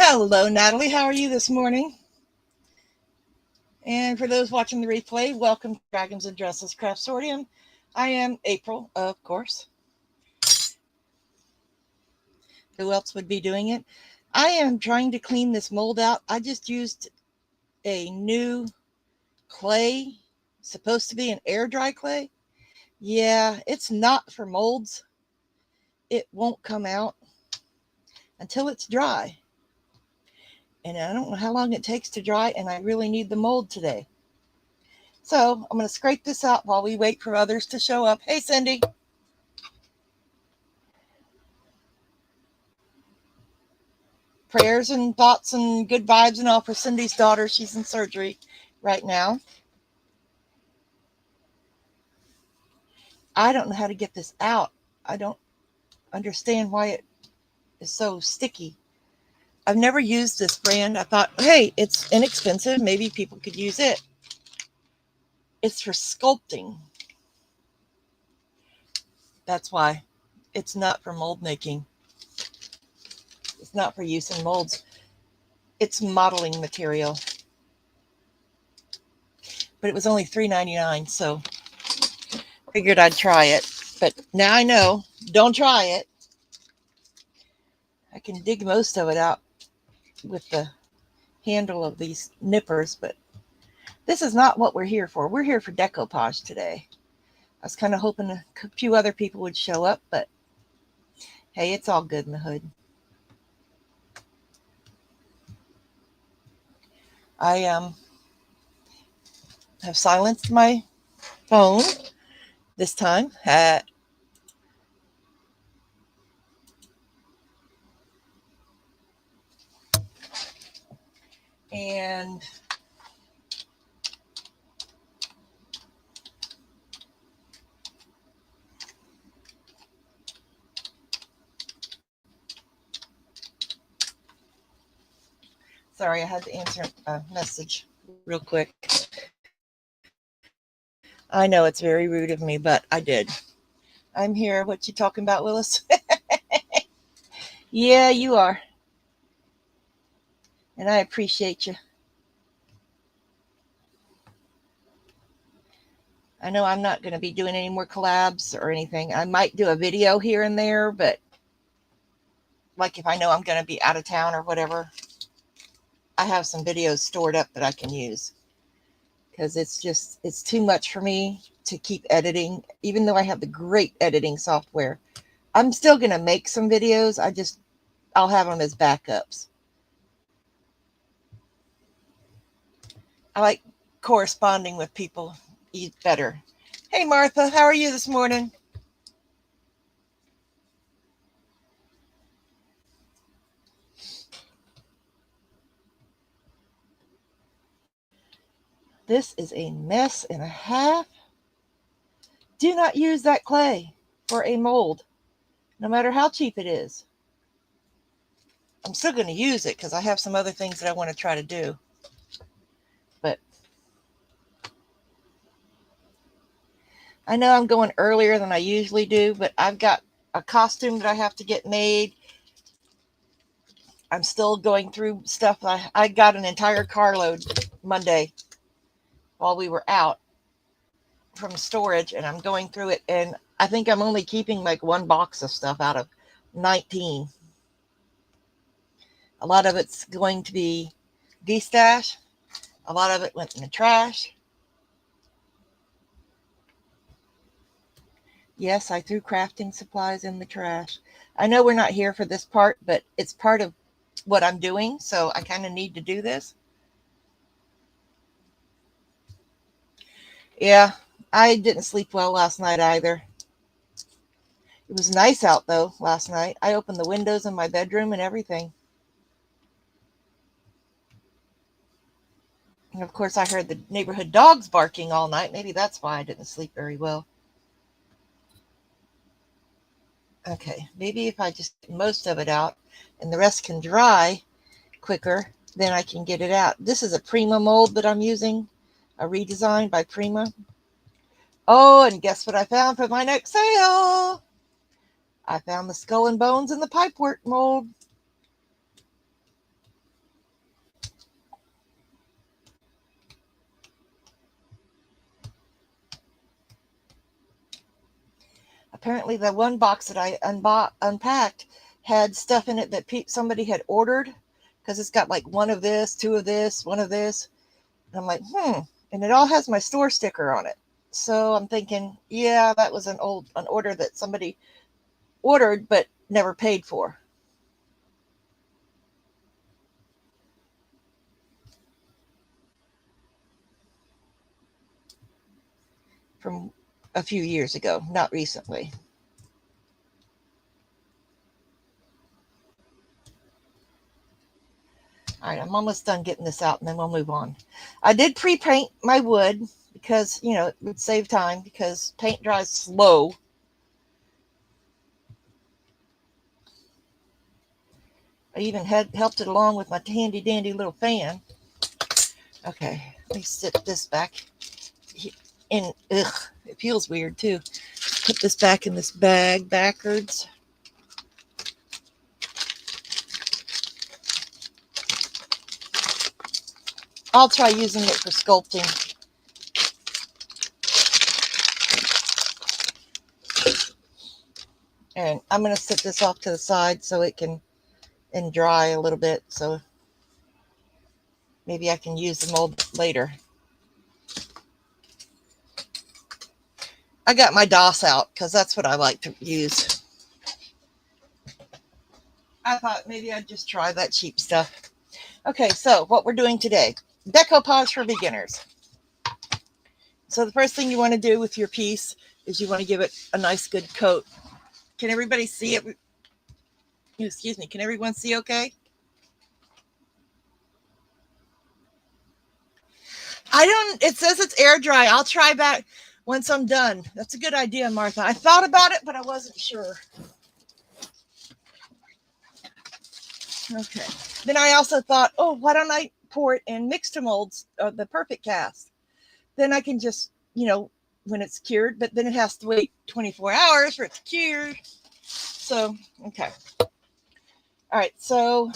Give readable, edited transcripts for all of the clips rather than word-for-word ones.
Hello, Natalie. How are you this morning? And for those watching the replay, welcome to Dragons and Dresses Craftsorium. I am April, of course. Who else would be doing it? I am trying to clean this mold out. I just used a new clay, supposed to be an air dry clay. Yeah, it's not for molds. It won't come out until it's dry. And I don't know how long it takes to dry, and I really need the mold today. So I'm going to scrape this out while we wait for others to show up. Hey, Cindy. Prayers and thoughts and good vibes and all for Cindy's daughter. She's in surgery right now. I don't know how to get this out. I don't understand why it is so sticky. I've never used this brand. I thought, hey, it's inexpensive. Maybe people could use it. It's for sculpting. That's why. It's not for mold making. It's not for use in molds. It's modeling material. But it was only $3.99, so figured I'd try it. But now I know, don't try it. I can dig most of it out with the handle of these nippers, but this is not what we're here for. We're here for decoupage today. I was kind of hoping a few other people would show up, but hey, it's all good in the hood. I have silenced my phone this time. And sorry, I had to answer a message real quick. I know it's very rude of me, but I did. I'm here. What you talking about, Willis? Yeah, you are. And I appreciate you. I know I'm not going to be doing any more collabs or anything. I might do a video here and there, but like if I know I'm going to be out of town or whatever, I have some videos stored up that I can use. Because it's too much for me to keep editing, even though I have the great editing software. I'm still going to make some videos. I'll have them as backups. I like corresponding with people better. Hey, Martha, how are you this morning? This is a mess and a half. Do not use that clay for a mold, no matter how cheap it is. I'm still going to use it because I have some other things that I want to try to do. But I know I'm going earlier than I usually do, but I've got a costume that I have to get made. I'm still going through stuff. I got an entire carload Monday while we were out from storage, and I'm going through it, and I think I'm only keeping like one box of stuff out of 19. A lot of it's going to be de-stash. A lot of it went in the trash. Yes, I threw crafting supplies in the trash. I know we're not here for this part, but it's part of what I'm doing, so I kind of need to do this. Yeah, I didn't sleep well last night either. It was nice out, though, last night. I opened the windows in my bedroom and everything. And, of course, I heard the neighborhood dogs barking all night. Maybe that's why I didn't sleep very well. Okay, maybe if I just get most of it out and the rest can dry quicker, then I can get it out. This is a Prima mold that I'm using, a redesign by Prima. Oh, and guess what I found for my next sale? I found the skull and bones and the pipework mold. apparently the one box that I unpacked had stuff in it that somebody had ordered, because it's got like one of this, two of this, one of this. And I'm like, and it all has my store sticker on it. So I'm thinking, yeah, that was an order that somebody ordered but never paid for. From a few years ago, not recently. All right, I'm almost done getting this out and then we'll move on. I did pre-paint my wood because, it would save time because paint dries slow. I even helped it along with my handy dandy little fan. Okay, let me sit this back in. Ugh, it feels weird too. Put this back in this bag backwards. I'll try using it for sculpting. And I'm going to set this off to the side so it can dry a little bit. So maybe I can use the mold later. I got my DOS out because that's what I like to use. I thought maybe I'd just try that cheap stuff. Okay, so what we're doing today, decoupage for beginners. So the first thing you want to do with your piece is you want to give it a nice good coat. Can everybody see it? Excuse me, can everyone see okay? It says it's air dry. I'll try back once I'm done. That's a good idea, Martha. I thought about it, but I wasn't sure. Okay. Then I also thought, oh, why don't I pour it in mixed molds, the perfect cast? Then I can just, when it's cured, but then it has to wait 24 hours for it to cure. So, okay. All right. So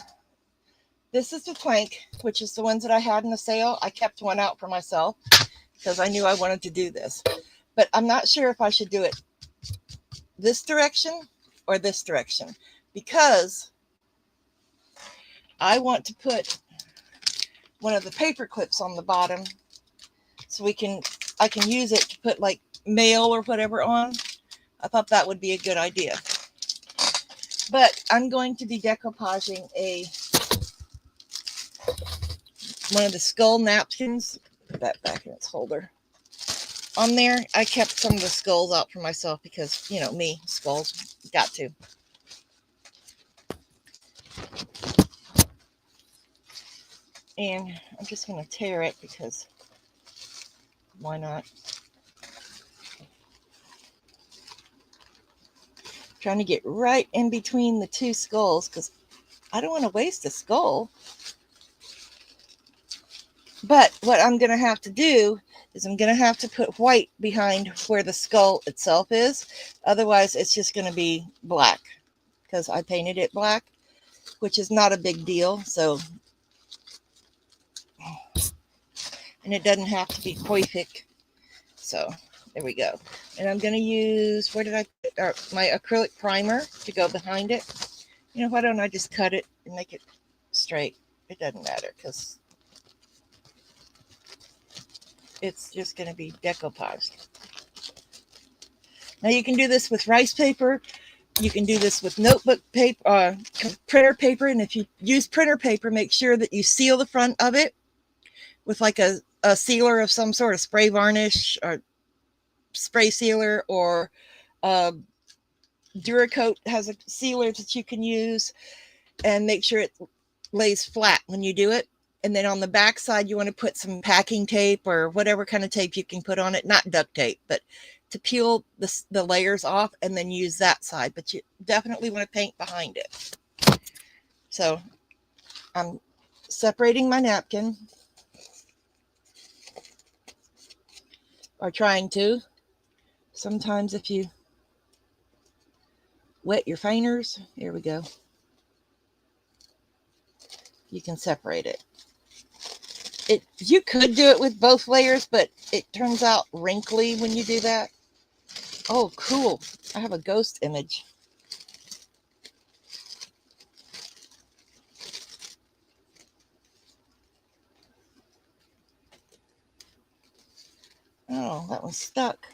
this is the plank, which is the ones that I had in the sale. I kept one out for myself because I knew I wanted to do this. But I'm not sure if I should do it this direction or this direction, because I want to put one of the paper clips on the bottom so I can use it to put like mail or whatever on. I thought that would be a good idea. But I'm going to be decoupaging one of the skull napkins. Put that back in its holder. On there, I kept some of the skulls out for myself because, me, skulls, got to. And I'm just going to tear it because why not? Trying to get right in between the two skulls because I don't want to waste a skull. But what I'm going to have to do is I'm going to have to put white behind where the skull itself is. Otherwise, it's just going to be black because I painted it black, which is not a big deal. So, and it doesn't have to be perfect. So there we go. And I'm going to use, my acrylic primer to go behind it. Why don't I just cut it and make it straight? It doesn't matter because it's just going to be decoupaged. Now you can do this with rice paper. You can do this with notebook paper, printer paper. And if you use printer paper, make sure that you seal the front of it with like a sealer of some sort, of spray varnish or spray sealer, or Duracoat has a sealer that you can use, and make sure it lays flat when you do it. And then on the back side, you want to put some packing tape or whatever kind of tape you can put on it, not duct tape, but to peel the layers off and then use that side. But you definitely want to paint behind it. So I'm separating my napkin, or trying to. Sometimes if you wet your fingers, here we go, you can separate it. You could do it with both layers, but it turns out wrinkly when you do that. Oh, cool. I have a ghost image. Oh, that one's stuck.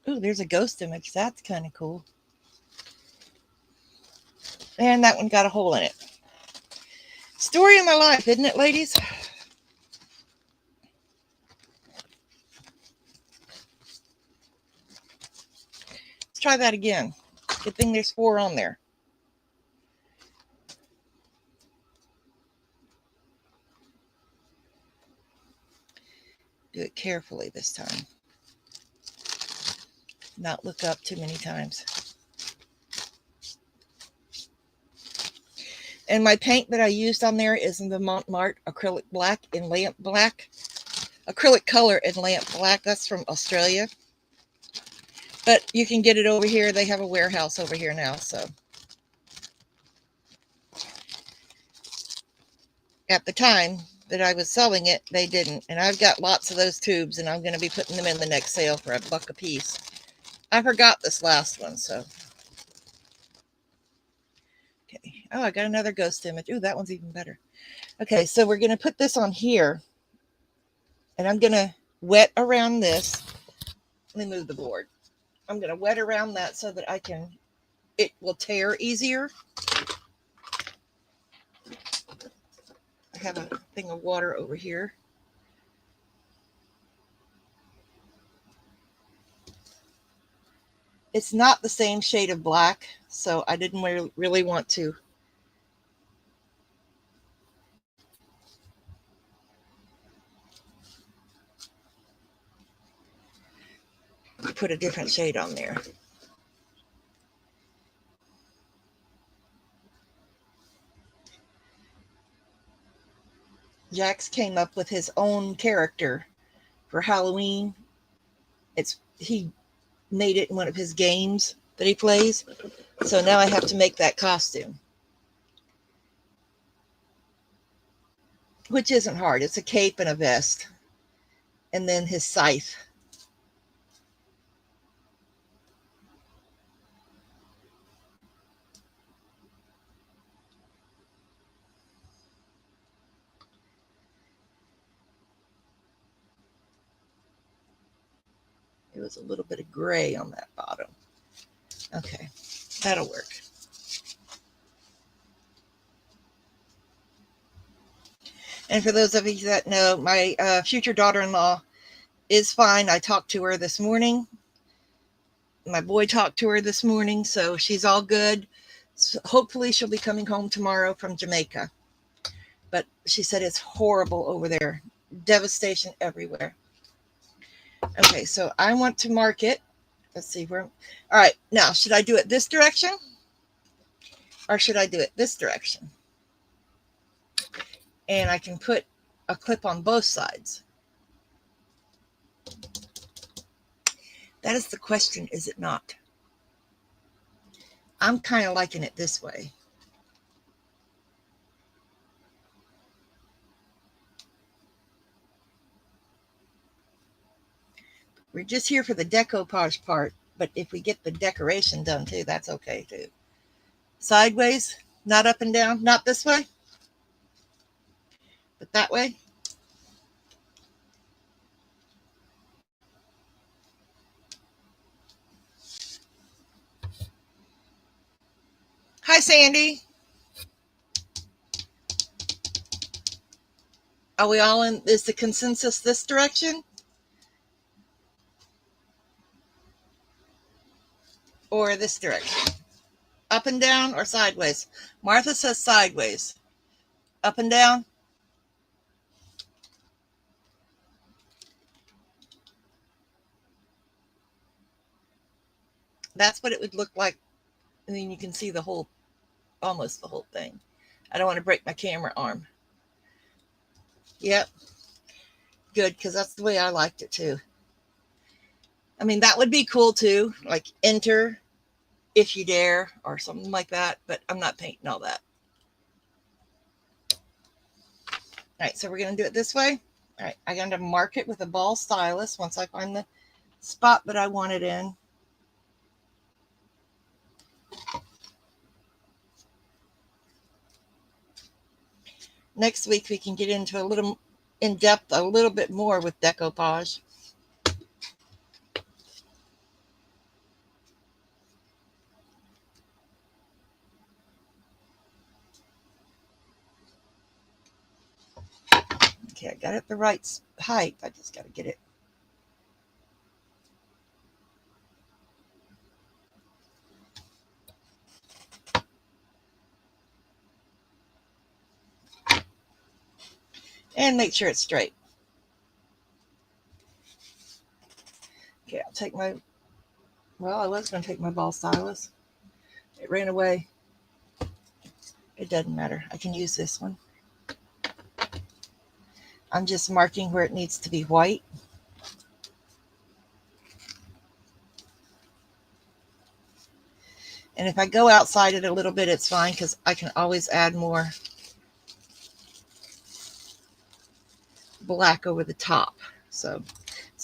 Ooh, there's a ghost image. That's kind of cool. And that one got a hole in it. Story of my life, isn't it, ladies? Let's try that again. Good thing there's 4 on there. Do it carefully this time. Not look up too many times. And my paint that I used on there is in the Montmartre acrylic black in lamp black. Acrylic color in lamp black. That's from Australia. But you can get it over here. They have a warehouse over here now. So at the time that I was selling it, they didn't. And I've got lots of those tubes, and I'm going to be putting them in the next sale for $1 a piece. I forgot this last one, so. Okay. Oh, I got another ghost image. Ooh, that one's even better. Okay, so we're going to put this on here. And I'm going to wet around this. Let me move the board. I'm going to wet around that so that it will tear easier. I have a thing of water over here. It's not the same shade of black, so I didn't really want to put a different shade on there. Jax came up with his own character for Halloween. He made it in one of his games that he plays. So now I have to make that costume, which isn't hard. It's a cape and a vest, and then his scythe. It was a little bit of gray on that bottom. Okay, that'll work. And for those of you that know, my future daughter-in-law is fine. I talked to her this morning. My boy talked to her this morning, so she's all good. So hopefully she'll be coming home tomorrow from Jamaica. But she said it's horrible over there. Devastation everywhere. Okay, so I want to mark it. Let's see where. All right, now should I do it this direction? Or should I do it this direction? And I can put a clip on both sides. That is the question, is it not? I'm kind of liking it this way. We're just here for the decoupage part, but if we get the decoration done too, that's okay too. Sideways, not up and down, not this way, but that way. Hi, Sandy. Are we all in? Is the consensus this direction? Or this direction? Up and down or sideways? Martha says sideways. Up and down? That's what it would look like. And then you can see the whole, almost the whole thing. I don't want to break my camera arm. Yep. Good, because that's the way I liked it too. I mean, that would be cool too. Like enter if you dare or something like that. But I'm not painting all that. All right, so we're going to do it this way. All right, I'm going to mark it with a ball stylus once I find the spot that I want it in. Next week we can get into a little in depth, a little bit more with decoupage. Okay, I got it the right height. I just got to get it. And make sure it's straight. Okay, I'll take my, well, I was going to take my ball stylus. It ran away. It doesn't matter. I can use this one. I'm just marking where it needs to be white. And if I go outside it a little bit, it's fine because I can always add more black over the top. So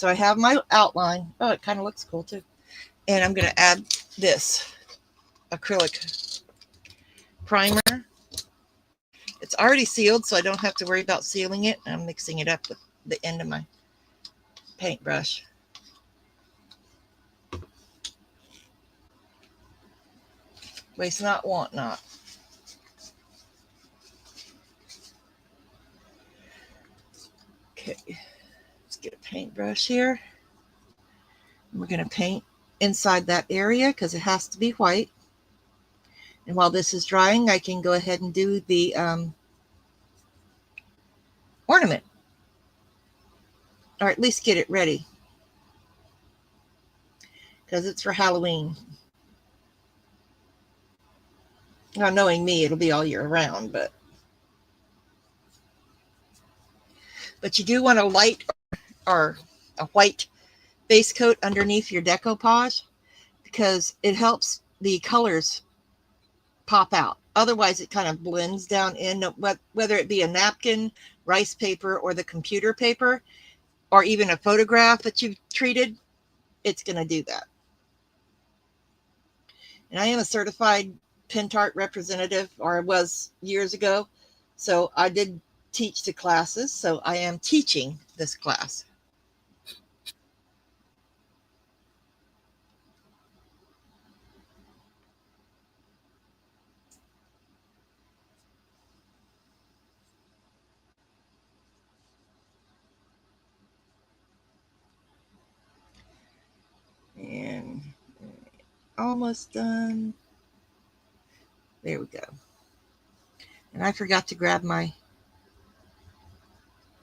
I have my outline. Oh, it kind of looks cool too. And I'm going to add this acrylic primer. It's already sealed, so I don't have to worry about sealing it. I'm mixing it up with the end of my paintbrush. Waste not, want not. Okay, let's get a paintbrush here. We're going to paint inside that area because it has to be white. And while this is drying, I can go ahead and do the ornament, or at least get it ready because it's for Halloween. Now, knowing me, it'll be all year round, but you do want a light or a white base coat underneath your decoupage because it helps the colors pop out. Otherwise, it kind of blends down in, whether it be a napkin, rice paper, or the computer paper, or even a photograph that you've treated, it's going to do that. And I am a certified pen art representative, or I was years ago. So I did teach the classes. So I am teaching this class. And almost done. There we go. And I forgot to grab my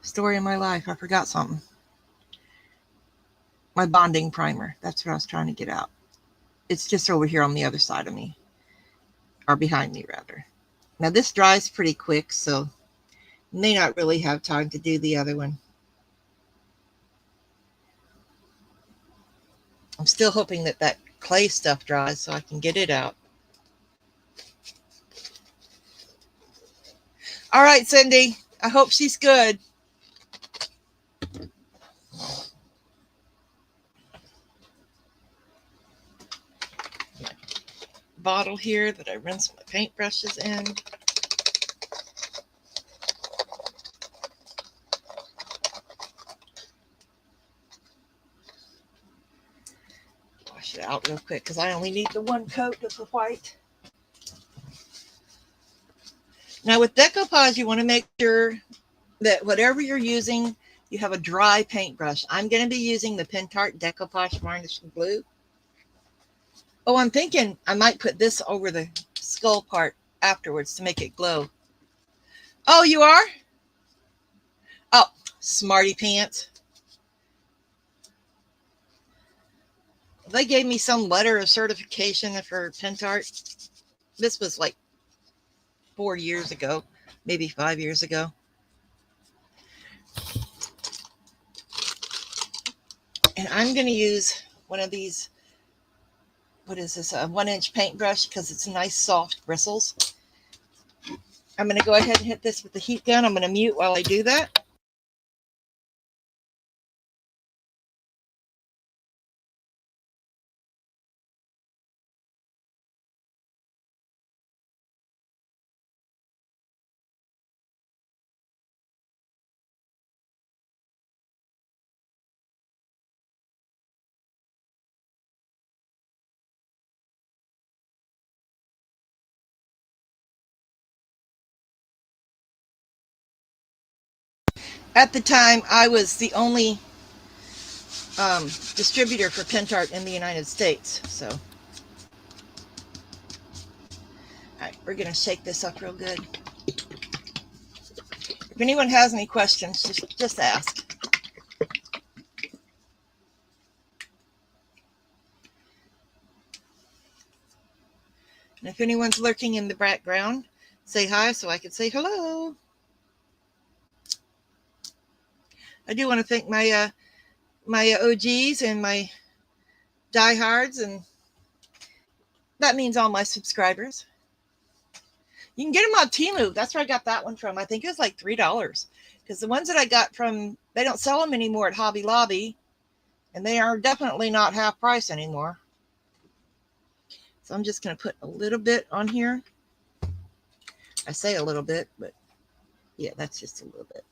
story of my life. I forgot something. My bonding primer. That's what I was trying to get out. It's just over here on the other side of me, or behind me rather. Now this dries pretty quick, so may not really have time to do the other one. I'm still hoping that that clay stuff dries so I can get it out. All right, Cindy. I hope she's good. Bottle here that I rinse my paintbrushes in. Wash it out real quick because I only need the one coat of the white. Now with decoupage, you want to make sure that whatever you're using, you have a dry paintbrush. I'm going to be using the Pentart Decoupage Varnish Glue. Oh, I'm thinking I might put this over the skull part afterwards to make it glow. Oh, you are? Oh, smarty pants. They gave me some letter of certification for Pentart. This was like 4 years ago, maybe 5 years ago. And I'm going to use one of these, what is this, a 1-inch paintbrush because it's nice soft bristles. I'm going to go ahead and hit this with the heat gun. I'm going to mute while I do that. At the time, I was the only distributor for Pentart in the United States. So, all right, we're going to shake this up real good. If anyone has any questions, just ask. And if anyone's lurking in the background, say hi so I can say hello. I do want to thank my my OGs and my diehards, and that means all my subscribers. You can get them on Temu. That's where I got that one from. I think it was like $3 because the ones that I got from, they don't sell them anymore at Hobby Lobby, and they are definitely not half price anymore. So I'm just going to put a little bit on here. I say a little bit, but yeah, that's just a little bit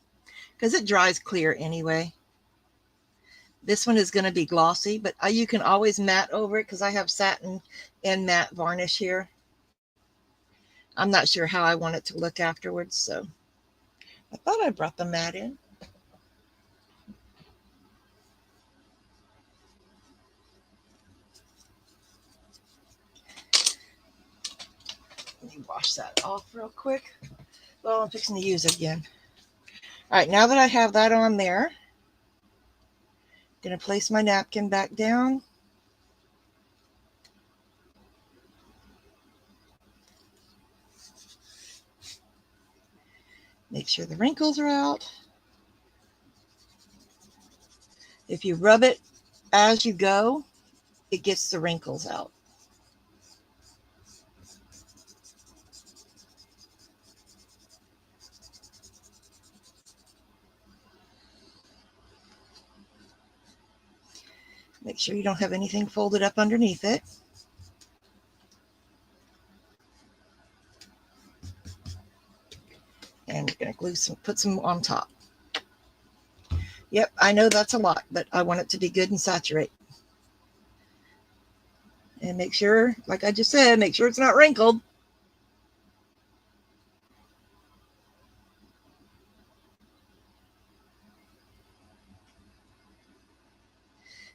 because it dries clear anyway. This one is going to be glossy, but you can always matte over it because I have satin and matte varnish here. I'm not sure how I want it to look afterwards, so I thought I brought the matte in. Let me wash that off real quick. Well, I'm fixing to use it again. All right, now that I have that on there, I'm going to place my napkin back down. Make sure the wrinkles are out. If you rub it as you go, it gets the wrinkles out. Make sure you don't have anything folded up underneath it. And we're going to glue some, put some on top. Yep, I know that's a lot, but I want it to be good and saturate. And make sure, like I just said, make sure it's not wrinkled.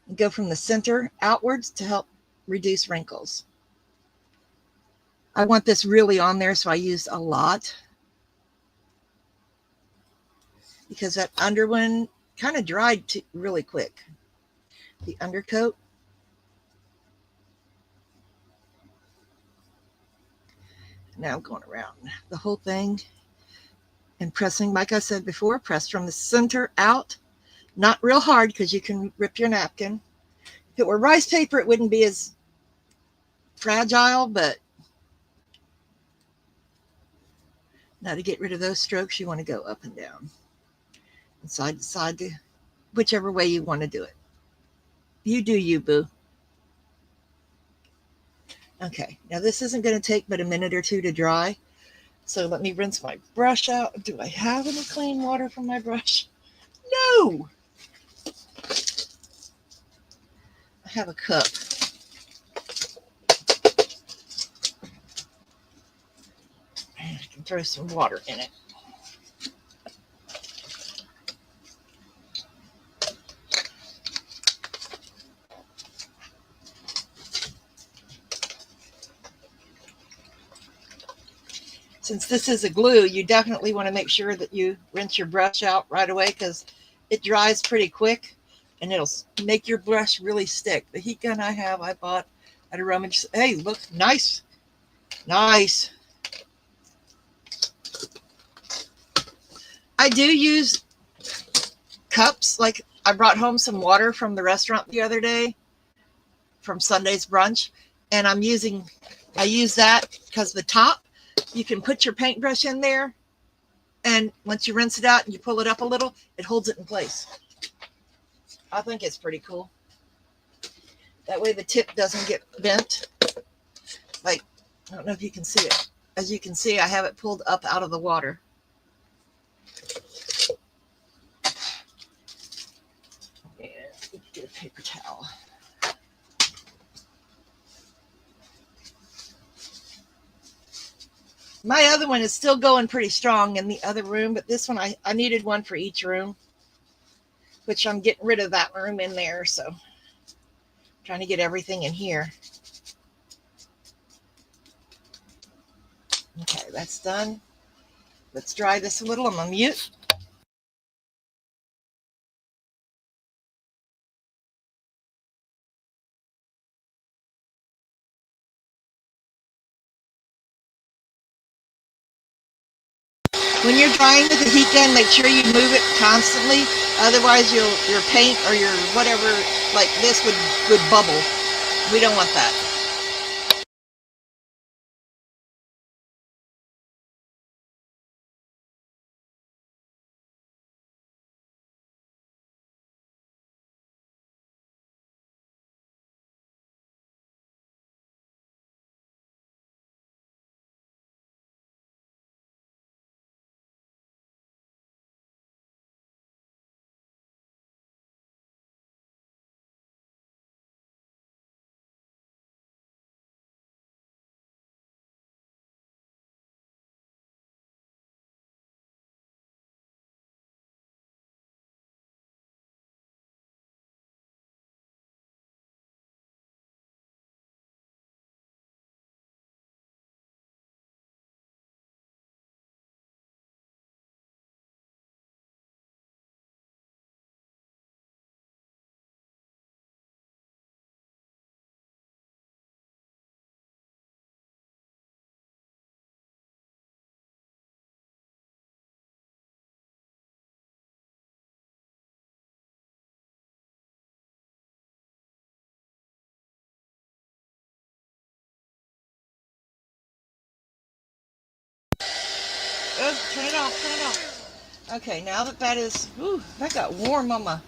And go from the center outwards to help reduce wrinkles. I want this really on there, so I used a lot. Because that under one kind of dried really quick. The undercoat. Now I'm going around the whole thing and pressing, like I said before, press from the center out. Not real hard because you can rip your napkin. If it were rice paper, it wouldn't be as fragile, but now to get rid of those strokes, you want to go up and down and side to side, to whichever way you want to do it. You do you, boo. Okay, now this isn't going to take but a minute or two to dry. So let me rinse my brush out. Do I have any clean water from my brush? No. I have a cup. And I can throw some water in it. Since this is a glue, you definitely want to make sure that you rinse your brush out right away because it dries pretty quick and it'll make your brush really stick. The heat gun I have, I bought at a rummage. Hey, look, nice. Nice. I do use cups. Like I brought home some water from the restaurant the other day from Sunday's brunch, and I use that because the top, you can put your paintbrush in there, and once you rinse it out and you pull it up a little, it holds it in place. I think it's pretty cool. That way the tip doesn't get bent. Like, I don't know if you can see it. As you can see, I have it pulled up out of the water. And get a paper towel. My other one is still going pretty strong in the other room, but this one I needed one for each room, which I'm getting rid of that room in there. So I'm trying to get everything in here. Okay, that's done. Let's dry this a little. I'm going to mute. When you're drying with the heat gun, make sure you move it constantly. Otherwise, your paint or your whatever like this would bubble. We don't want that. Oh, turn it off, turn it off. Okay, now that is, ooh, that got warm on my,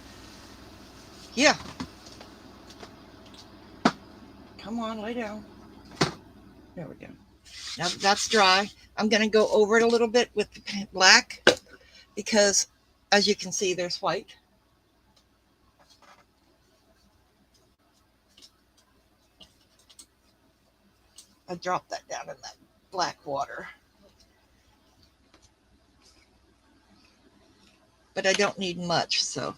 yeah. Come on, lay down. There we go. Now that that's dry, I'm going to go over it a little bit with the black because as you can see, there's white. I dropped that down in that black water. But I don't need much, so.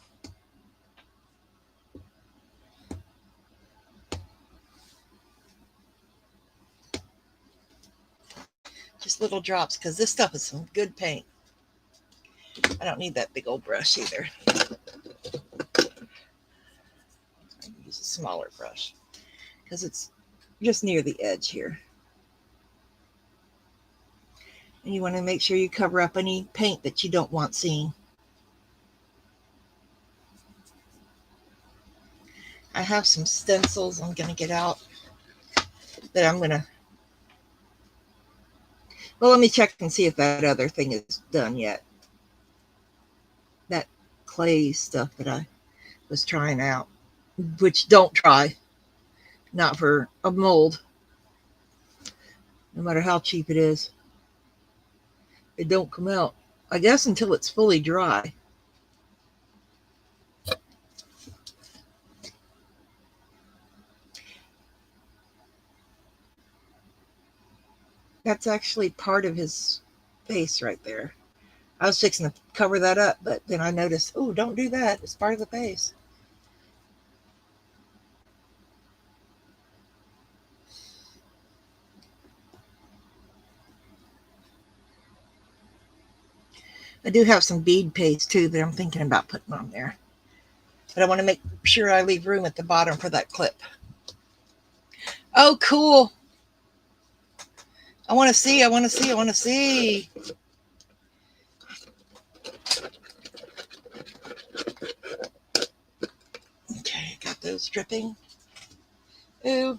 Just little drops because this stuff is some good paint. I don't need that big old brush either. I use a smaller brush because it's just near the edge here. And you want to make sure you cover up any paint that you don't want seen. I have some stencils I'm going to get out that I'm going to, well, let me check and see if that other thing is done yet. That clay stuff that I was trying out, which don't try, not for a mold, no matter how cheap it is. It don't come out, I guess, until it's fully dry. That's actually part of his face right there. I was fixing to cover that up, but then I noticed, oh, don't do that. It's part of the face. I do have some bead paste too that I'm thinking about putting on there. But I want to make sure I leave room at the bottom for that clip. Oh, cool. I want to see, I want to see, I want to see. Okay, got those dripping. Ooh.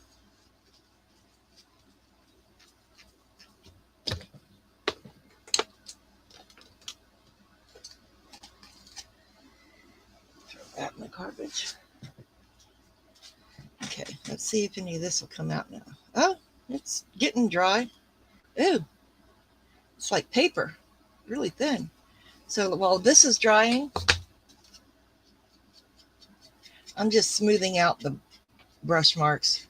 Throw that in the garbage. Okay, let's see if any of this will come out now. Oh, it's getting dry. Ooh, it's like paper, really thin. So while this is drying, I'm just smoothing out the brush marks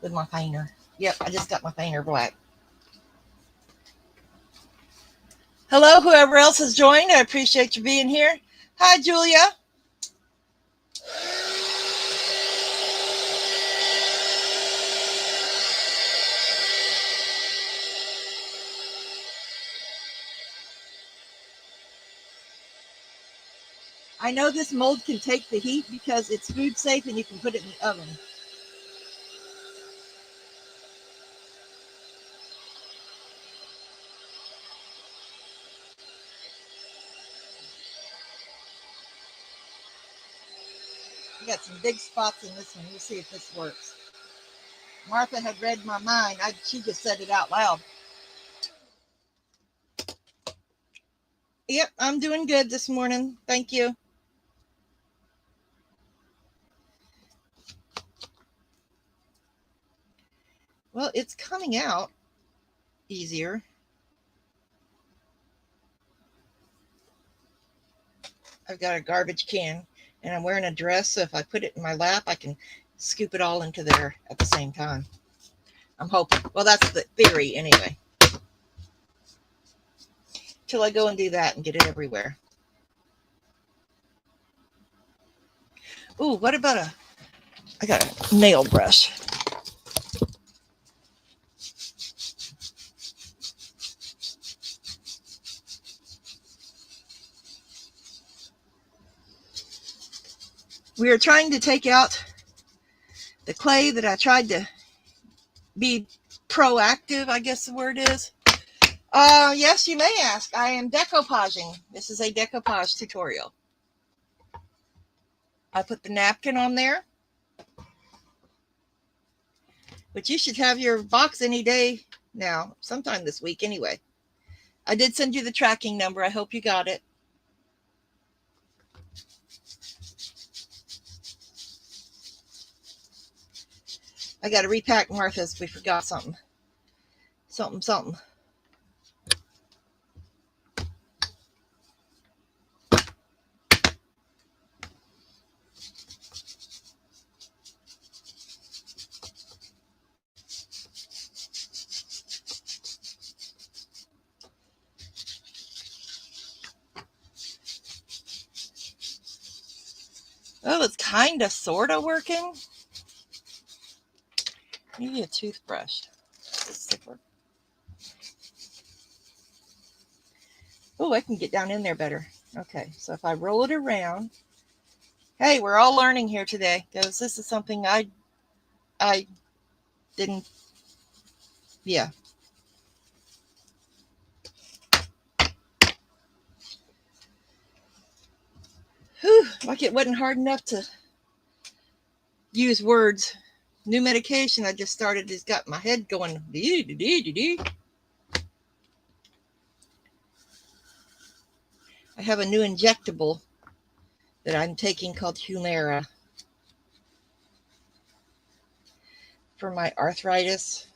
with my painter. Yep, I just got my painter black. Hello, whoever else has joined. I appreciate you being here. Hi, Julia. I know this mold can take the heat because it's food safe and you can put it in the oven. I got some big spots in this one. We'll see if this works. Martha had read my mind. She just said it out loud. Yep, I'm doing good this morning. Thank you. Well, it's coming out easier. I've got a garbage can and I'm wearing a dress, so if I put it in my lap, I can scoop it all into there at the same time. I'm hoping. Well, that's the theory anyway. Till I go and do that and get it everywhere. Ooh, what about I got a nail brush. We are trying to take out the clay that I tried to be proactive, I guess the word is. Yes, you may ask. I am decoupaging. This is a decoupage tutorial. I put the napkin on there, but you should have your box any day now, sometime this week anyway. I did send you the tracking number. I hope you got it. I got to repack Martha's. We forgot something. Something. Oh, it's kind of, sort of working. Maybe a toothbrush. Oh, I can get down in there better. Okay, so if I roll it around. Hey, we're all learning here today, because this is something I didn't, yeah. Whew, like it wasn't hard enough to use words. New medication I just started has got my head going. I have a new injectable that I'm taking called Humira for my arthritis.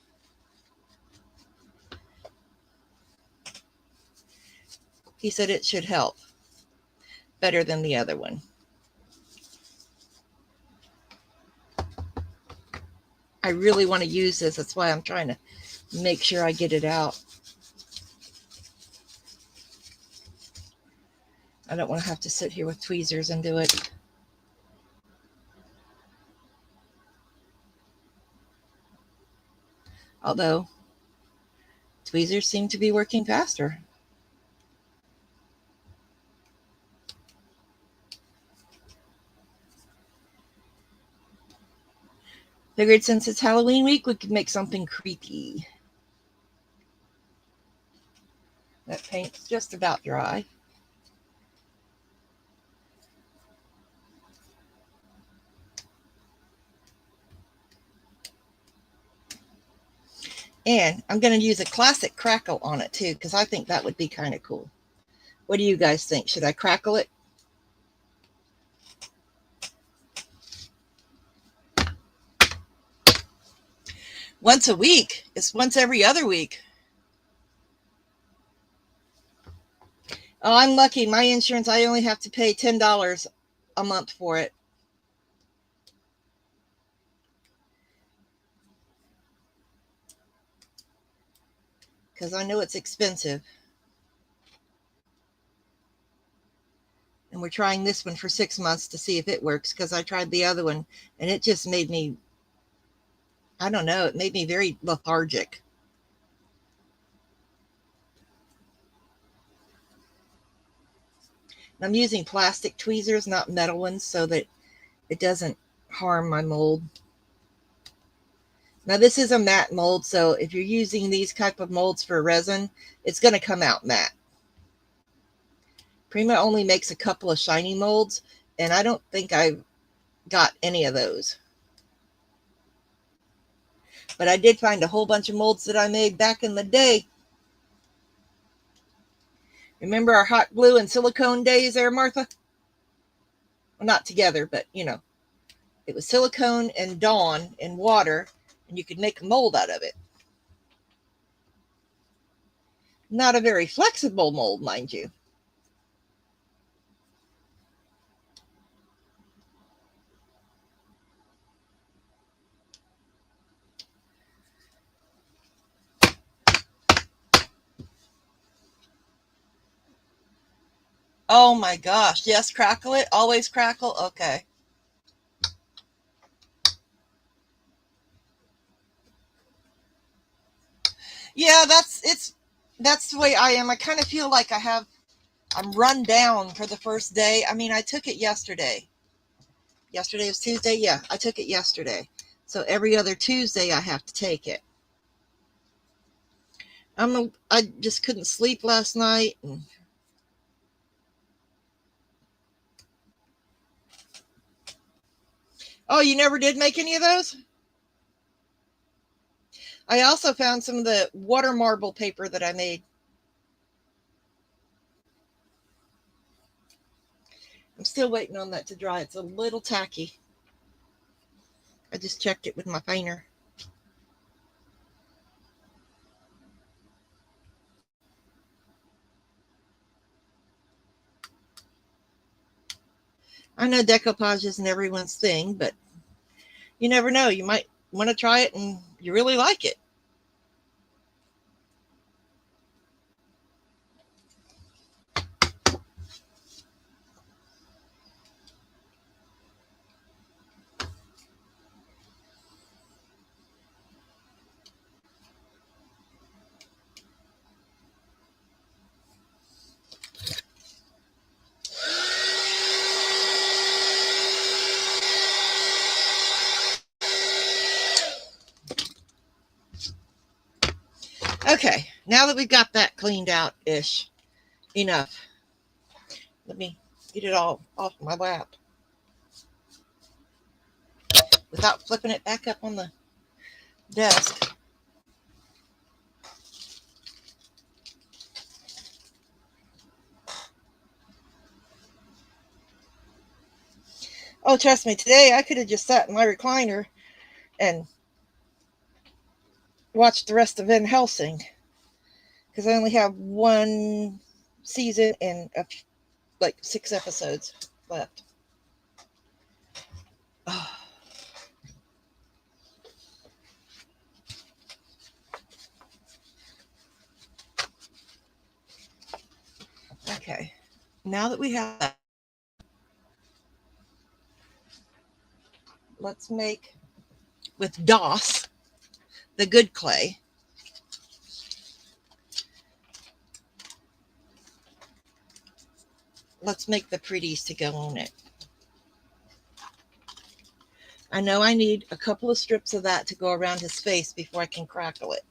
He said it should help better than the other one. I really want to use this. That's why I'm trying to make sure I get it out. I don't want to have to sit here with tweezers and do it. Although tweezers seem to be working faster. Figured since it's Halloween week, we could make something creepy. That paint's just about dry. And I'm going to use a classic crackle on it too, because I think that would be kind of cool. What do you guys think? Should I crackle it? Once a week? It's once every other week. Oh, I'm lucky. My insurance, I only have to pay $10 a month for it. because I know it's expensive. And we're trying this one for 6 months to see if it works, because I tried the other one and it just made me, I don't know, it made me very lethargic. I'm using plastic tweezers, not metal ones, so that it doesn't harm my mold. Now this is a matte mold, so if you're using these type of molds for resin, it's going to come out matte. Prima only makes a couple of shiny molds, and I don't think I've got any of those. But I did find a whole bunch of molds that I made back in the day. Remember our hot glue and silicone days there, Martha? Well, not together, but you know, it was silicone and Dawn and water, and you could make a mold out of it. Not a very flexible mold, mind you. Oh my gosh. Yes, crackle it. Always crackle. Okay. Yeah, that's the way I am. I kind of feel like I'm run down for the first day. I mean, I took it yesterday. Yesterday was Tuesday. Yeah, I took it yesterday. So every other Tuesday I have to take it. I just couldn't sleep last night. Oh, you never did make any of those? I also found some of the water marble paper that I made. I'm still waiting on that to dry. It's a little tacky. I just checked it with my painter. I know decoupage isn't everyone's thing, but you never know. You might want to try it and you really like it. Okay, now that we've got that cleaned out-ish, enough. Let me get it all off my lap without flipping it back up on the desk. Oh, trust me, today I could have just sat in my recliner and watched the rest of Van Helsing, because I only have one season and like 6 episodes left. Oh. Okay, now that we have that, let's make with DOS, the good clay. Let's make the pretties to go on it. I know I need a couple of strips of that to go around his face before I can crackle it.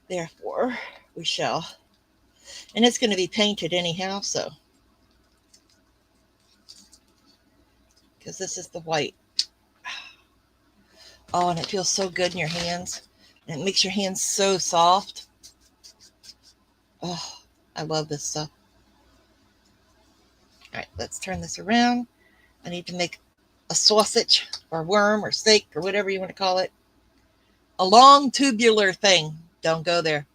Therefore, we shall. And it's going to be painted anyhow, so. Because this is the white. Oh, and it feels so good in your hands. And it makes your hands so soft. Oh, I love this stuff. All right, let's turn this around. I need to make a sausage or worm or steak or whatever you want to call it. A long tubular thing. Don't go there.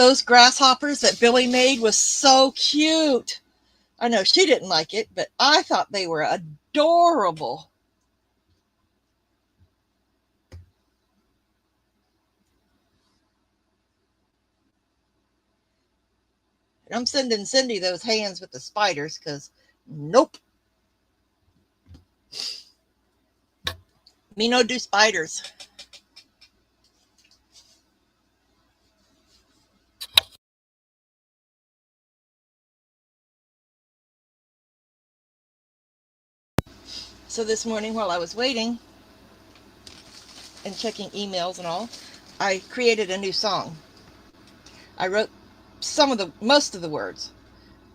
Those grasshoppers that Billy made was so cute. I know she didn't like it, but I thought they were adorable. I'm sending Cindy those hands with the spiders because nope. Me no do spiders. So this morning while I was waiting and checking emails and all, I created a new song. I wrote most of the words.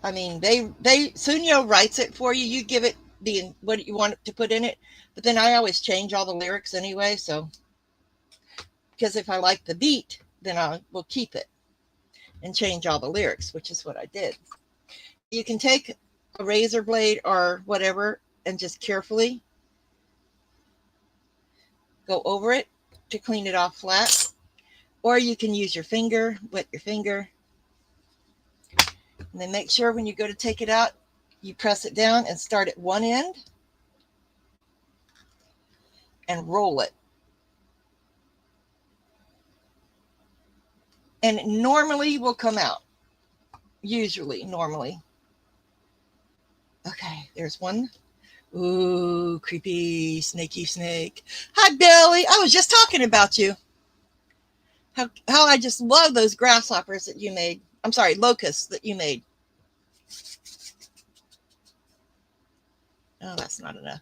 I mean, they Sunyo writes it for you. You give it the what you want to put in it, but then I always change all the lyrics anyway. So because if I like the beat, then I will keep it and change all the lyrics, which is what I did. You can take a razor blade or whatever and just carefully go over it to clean it off flat, or you can use your finger, wet your finger, and then make sure when you go to take it out, you press it down and start at one end and roll it. And it normally will come out. Normally. Okay, there's one. Ooh, creepy, snaky snake. Hi, Billy. I was just talking about you. How I just love those grasshoppers that you made. I'm sorry, locusts that you made. Oh, that's not enough.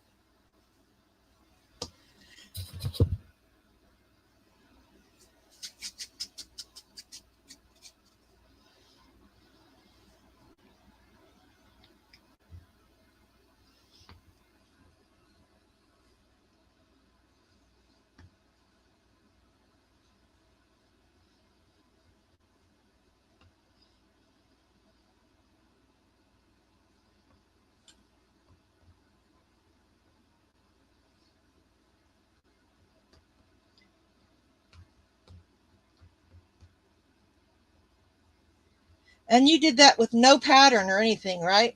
And you did that with no pattern or anything, right?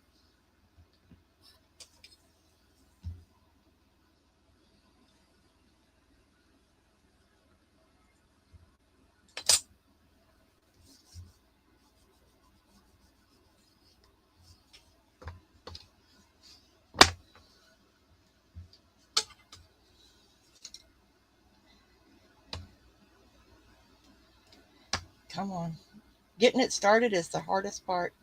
Come on. Getting it started is the hardest part.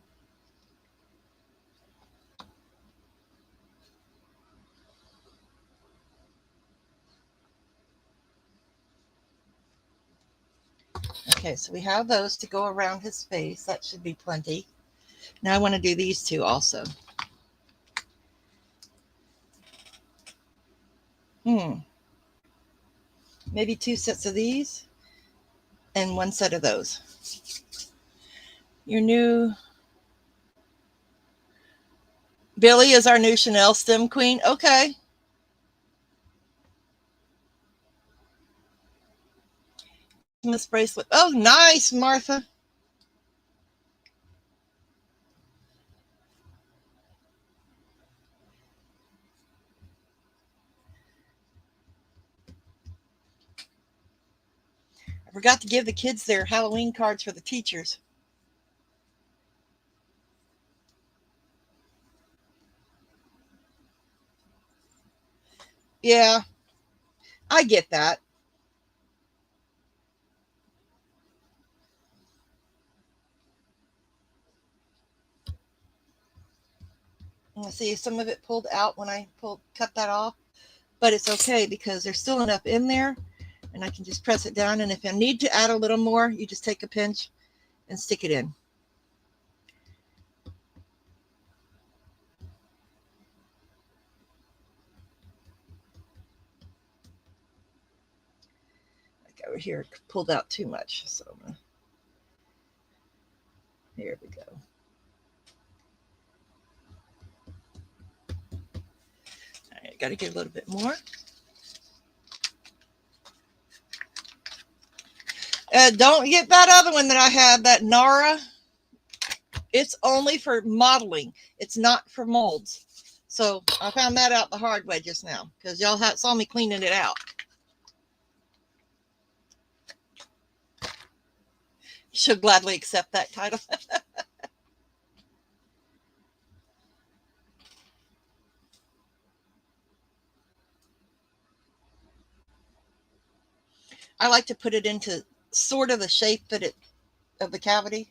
Okay, so we have those to go around his face. That should be plenty. Now I want to do these two also. Maybe 2 sets of these and 1 set of those. Your new Billy is our new Chanel stem queen. Okay. Miss bracelet. Oh, nice, Martha. I forgot to give the kids their Halloween cards for the teachers. Yeah, I get that. See, some of it pulled out when I cut that off, but it's okay because there's still enough in there, and I can just press it down. And if I need to add a little more, you just take a pinch and stick it in. Like over here, it pulled out too much, so here we go. All right, got to get a little bit more. Don't get that other one that I have, that Nara. It's only for modeling. It's not for molds. So I found that out the hard way just now because y'all saw me cleaning it out. She'll gladly accept that title. I like to put it into sort of the shape that of the cavity.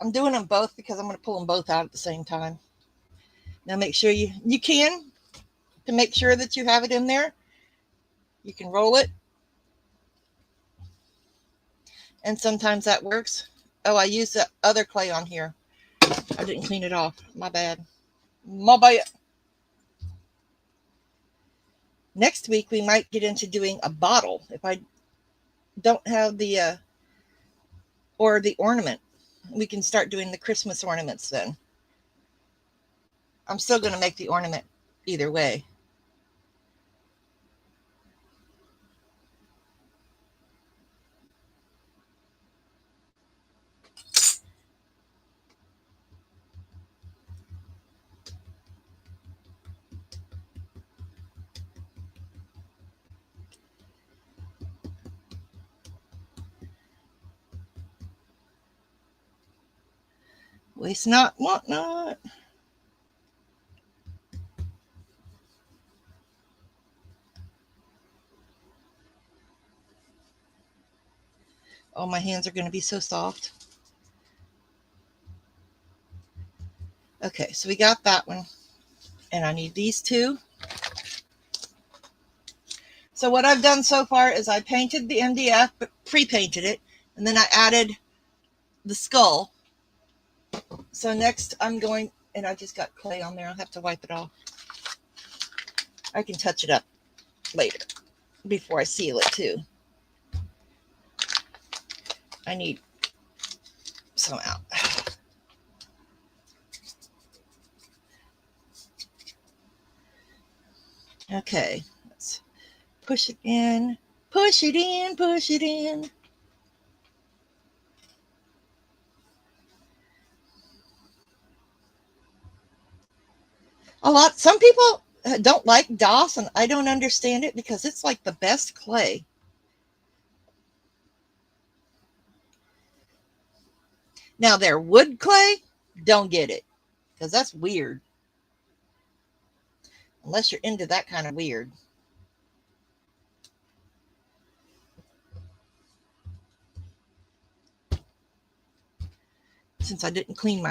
I'm doing them both because I'm going to pull them both out at the same time. Now make sure you can, to make sure that you have it in there, you can roll it. And sometimes that works. Oh, I used the other clay on here. I didn't clean it off. My bad. My bad. Next week, we might get into doing a bottle. If I don't have the, or the ornament, we can start doing the Christmas ornaments then. I'm still going to make the ornament either way. Waste not, want not. Oh, my hands are going to be so soft. Okay, so we got that one. And I need these two. So what I've done so far is I painted the MDF, but pre-painted it. And then I added the skull. So next I'm going, and I just got clay on there. I'll have to wipe it off. I can touch it up later before I seal it too. I need some out. Okay, let's push it in, push it in, push it in. Some people don't like DOS, and I don't understand it because it's like the best clay. Now their wood clay, don't get it because that's weird. Unless you're into that kind of weird. Since I didn't clean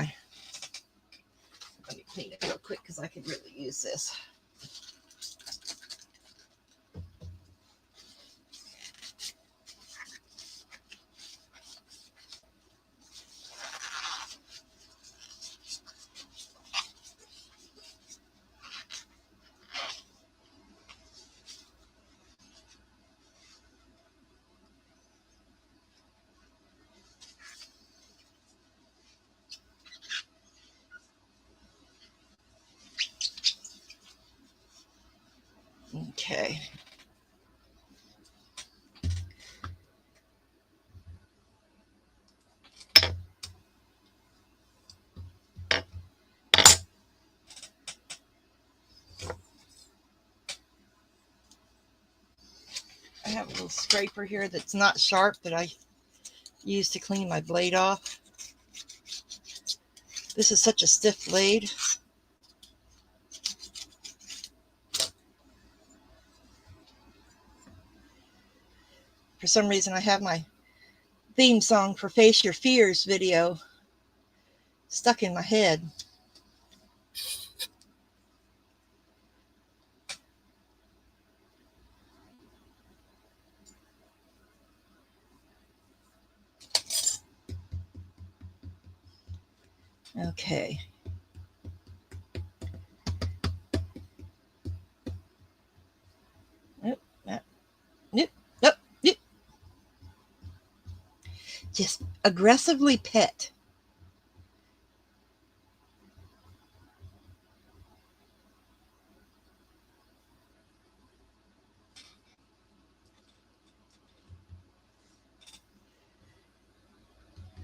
let me clean it real quick because I could really use this. Okay. I have a little scraper here that's not sharp that I use to clean my blade off. This is such a stiff blade. For some reason, I have my theme song for Face Your Fears video stuck in my head. Okay. Nope. Nope. Nope. Nope. Just aggressively pet.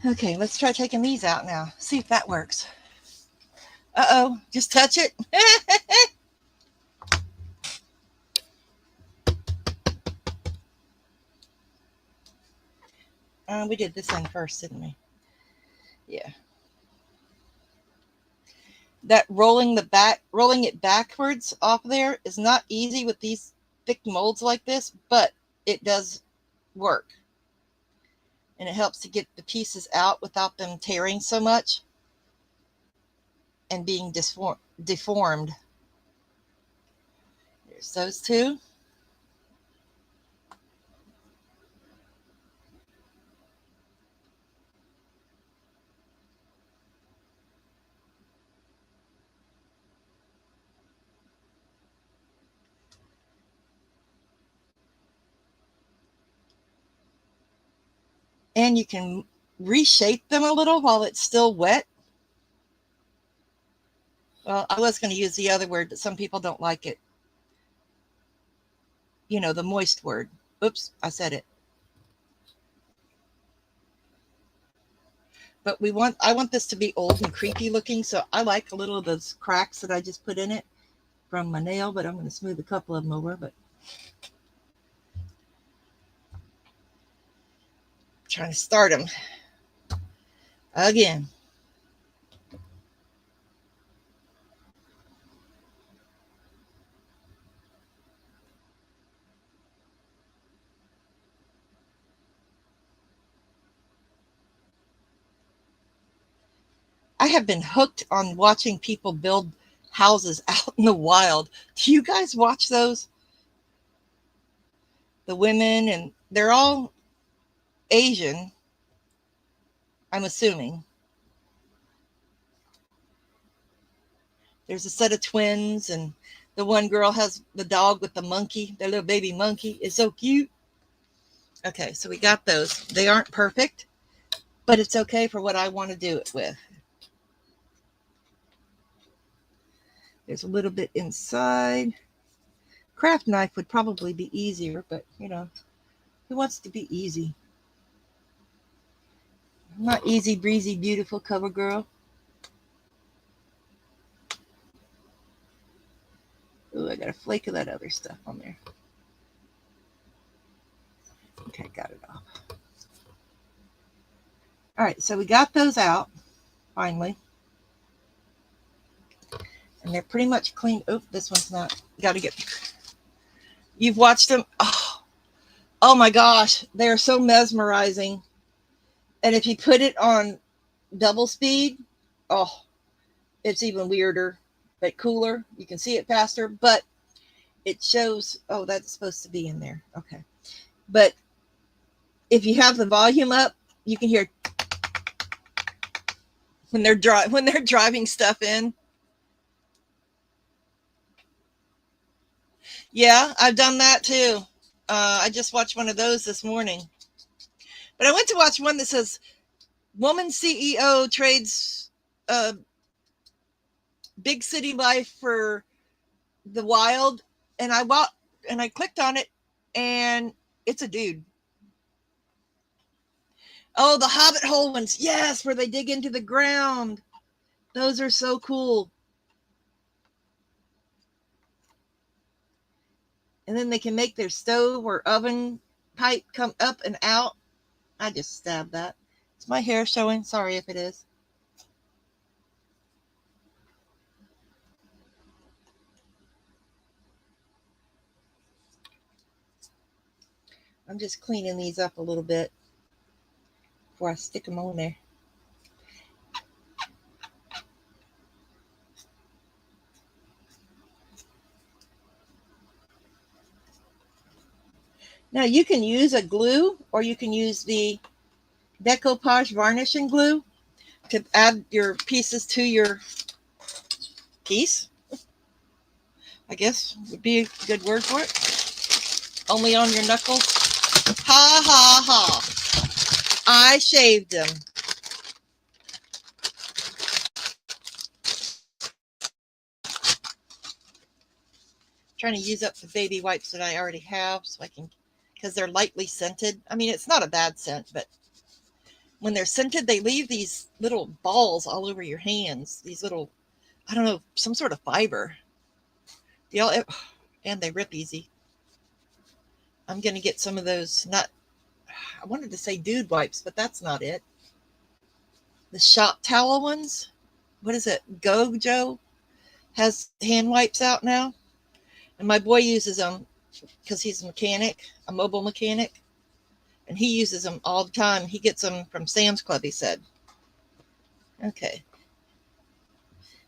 Okay, let's try taking these out now. See if that works. Uh-oh, just touch it. We did this end first, didn't we? Yeah. That rolling it backwards off there is not easy with these thick molds like this, but it does work. And it helps to get the pieces out without them tearing so much and being deformed. There's those two. And you can reshape them a little while it's still wet. Well, I was going to use the other word, but some people don't like it. You know, the moist word. Oops, I said it. But I want this to be old and creepy looking, so I like a little of those cracks that I just put in it from my nail, but I'm going to smooth a couple of them over, but I'm trying to start them again. I have been hooked on watching people build houses out in the wild. Do you guys watch those? The women, and they're all Asian, I'm assuming. There's a set of twins, and the one girl has the dog with the monkey, the little baby monkey. It's so cute. Okay, so we got those. They aren't perfect, but it's okay for what I want to do it with. There's a little bit inside. Craft knife would probably be easier, but you know, who wants to be easy? I'm not easy breezy, beautiful cover girl. Ooh, I got a flake of that other stuff on there. Okay, got it off. All right, so we got those out finally. And they're pretty much clean. Oh, this one's not. Got to get. You've watched them. Oh my gosh, they are so mesmerizing. And if you put it on double speed, oh, it's even weirder, but cooler. You can see it faster, but it shows. Oh, that's supposed to be in there. Okay, but if you have the volume up, you can hear when they're driving stuff in. Yeah, I've done that too. I just watched one of those this morning. But I went to watch one that says "Woman CEO trades big city life for the wild," and I clicked on it, and it's a dude. Oh, the Hobbit hole ones, yes, where they dig into the ground. Those are so cool. And then they can make their stove or oven pipe come up and out. I just stabbed that. Is my hair showing? Sorry if it is. I'm just cleaning these up a little bit before I stick them on there. Now you can use a glue, or you can use the Decoupage varnishing glue to add your pieces to your piece, I guess would be a good word for it. Only on your knuckles. Ha ha ha. I shaved them. Trying to use up the baby wipes that I already have so I can, because they're lightly scented. I mean, it's not a bad scent, but when they're scented, they leave these little balls all over your hands. These little, I don't know, some sort of fiber. They all, and they rip easy. I'm going to get some of those, not, I wanted to say dude wipes, but that's not it. The shop towel ones. What is it? Gojo has hand wipes out now. And my boy uses them because he's a mechanic, a mobile mechanic. And he uses them all the time. He gets them from Sam's Club, he said. Okay.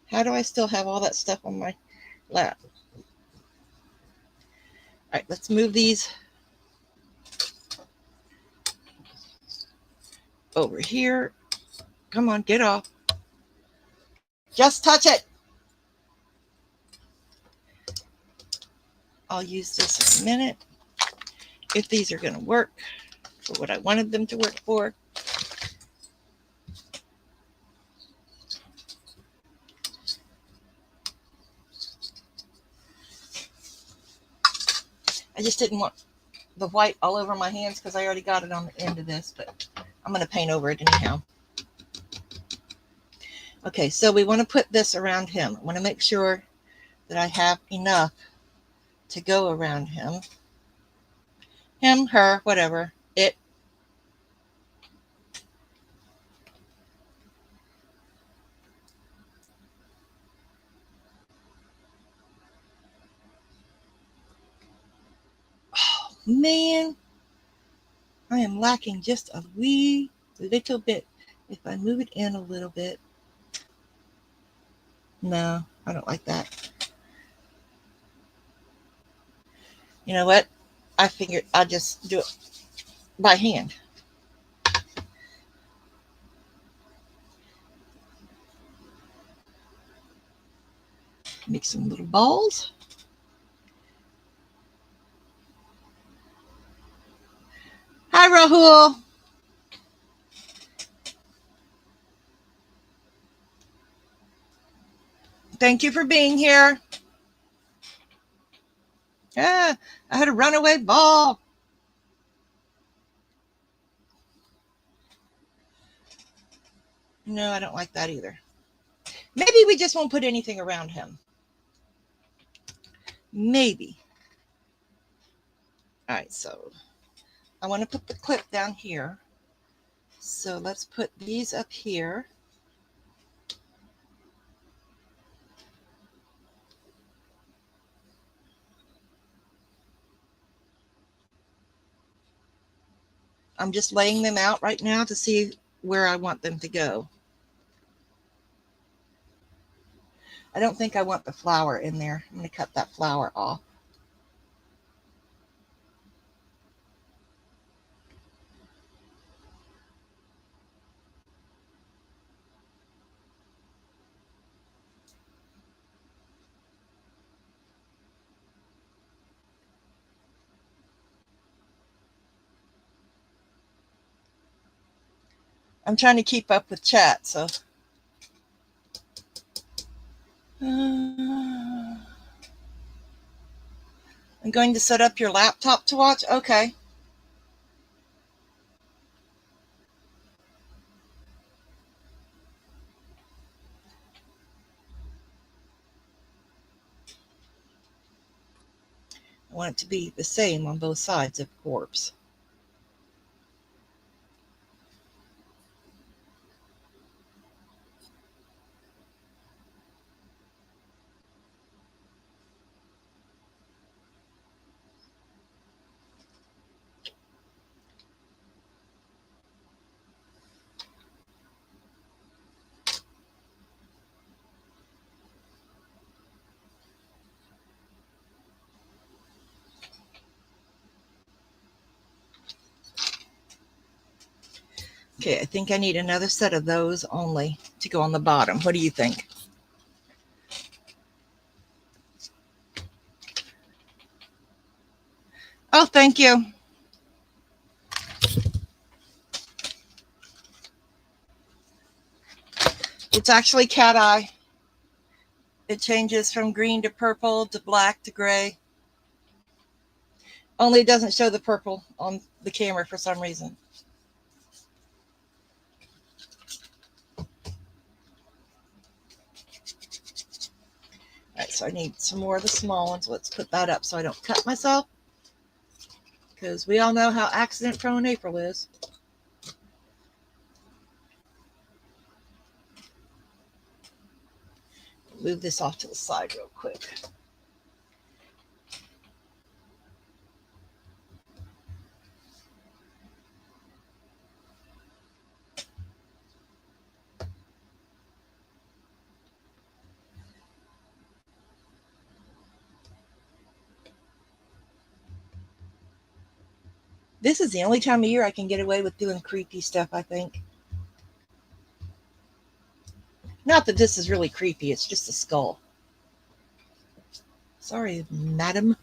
How do I still have all that stuff on my lap? All right, let's move these over here. Come on, get off. Just touch it. I'll use this in a minute. If these are going to work for what I wanted them to work for. I just didn't want the white all over my hands because I already got it on the end of this, but I'm going to paint over it anyhow. Okay, so we want to put this around him. I want to make sure that I have enough to go around him. Him, her, whatever, it. Oh, man. I am lacking just a wee little bit. If I move it in a little bit. No, I don't like that. You know what? I figured I'll just do it by hand. Make some little balls. Hi, Rahul. Thank you for being here. Ah, I had a runaway ball. No, I don't like that either. Maybe we just won't put anything around him. Maybe. All right, so I want to put the clip down here. So let's put these up here. I'm just laying them out right now to see where I want them to go. I don't think I want the flower in there. I'm going to cut that flower off. I'm trying to keep up with chat, so. I'm going to set up your laptop to watch. Okay. I want it to be the same on both sides, of course. Okay, I think I need another set of those only to go on the bottom. What do you think? Oh, thank you. It's actually cat eye. It changes from green to purple to black to gray. Only it doesn't show the purple on the camera for some reason. so I need some more of the small ones. Let's put that up so I don't cut myself, because we all know how accident prone April is. Move this off to the side real quick. This is the only time of year I can get away with doing creepy stuff, I think. Not that this is really creepy, it's just a skull. Sorry, madam.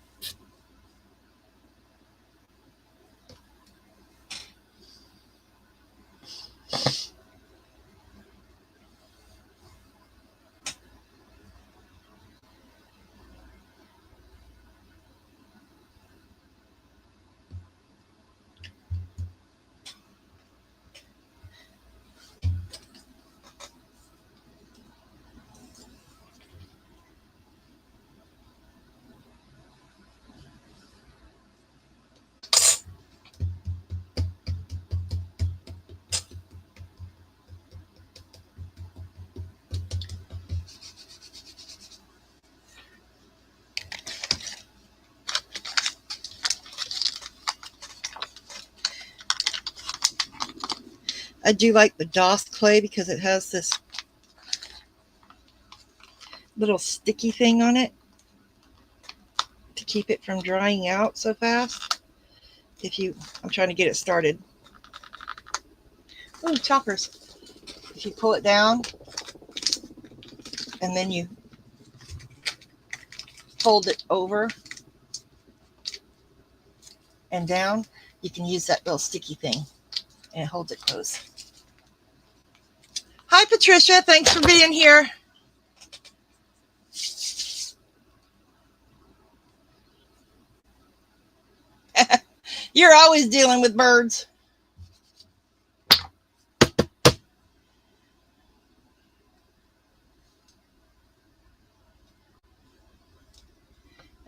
I do like the DOS clay because it has this little sticky thing on it to keep it from drying out so fast. I'm trying to get it started. Oh, choppers. If you pull it down and then you fold it over and down, you can use that little sticky thing and it holds it closed. Hi, Patricia. Thanks for being here. You're always dealing with birds.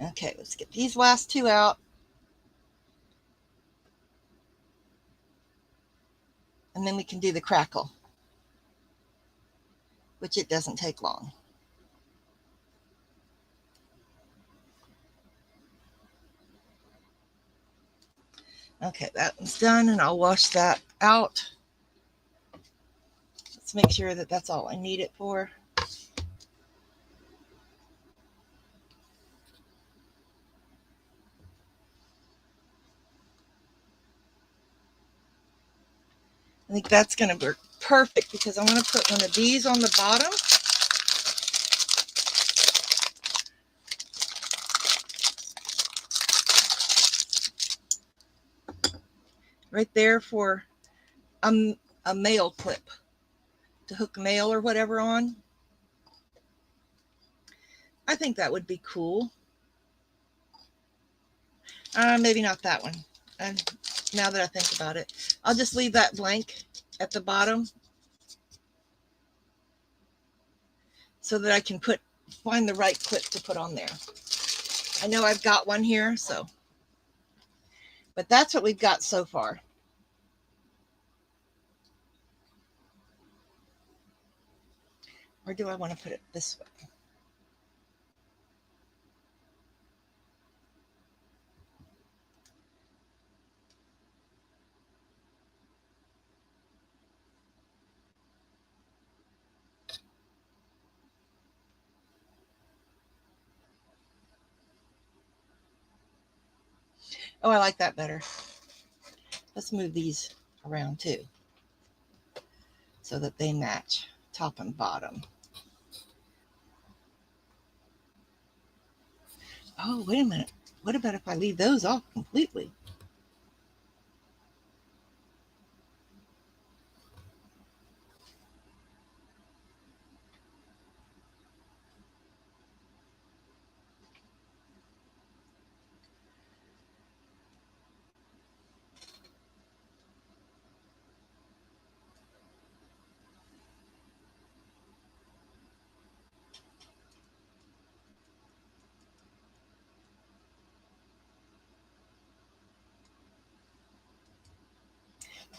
Okay, let's get these last two out. And then we can do the crackle, which it doesn't take long. Okay, that one's done, and I'll wash that out. Let's make sure that that's all I need it for. I think that's going to work perfect because I'm going to put one of these on the bottom. Right there for a mail clip to hook mail or whatever on. I think that would be cool. Maybe not that one. And now that I think about it, I'll just leave that blank at the bottom so that I can find the right clip to put on there. I know I've got one here, but that's what we've got so far. Or do I want to put it this way? Oh, I like that better. Let's move these around too so that they match top and bottom. Oh, wait a minute. What about if I leave those off completely?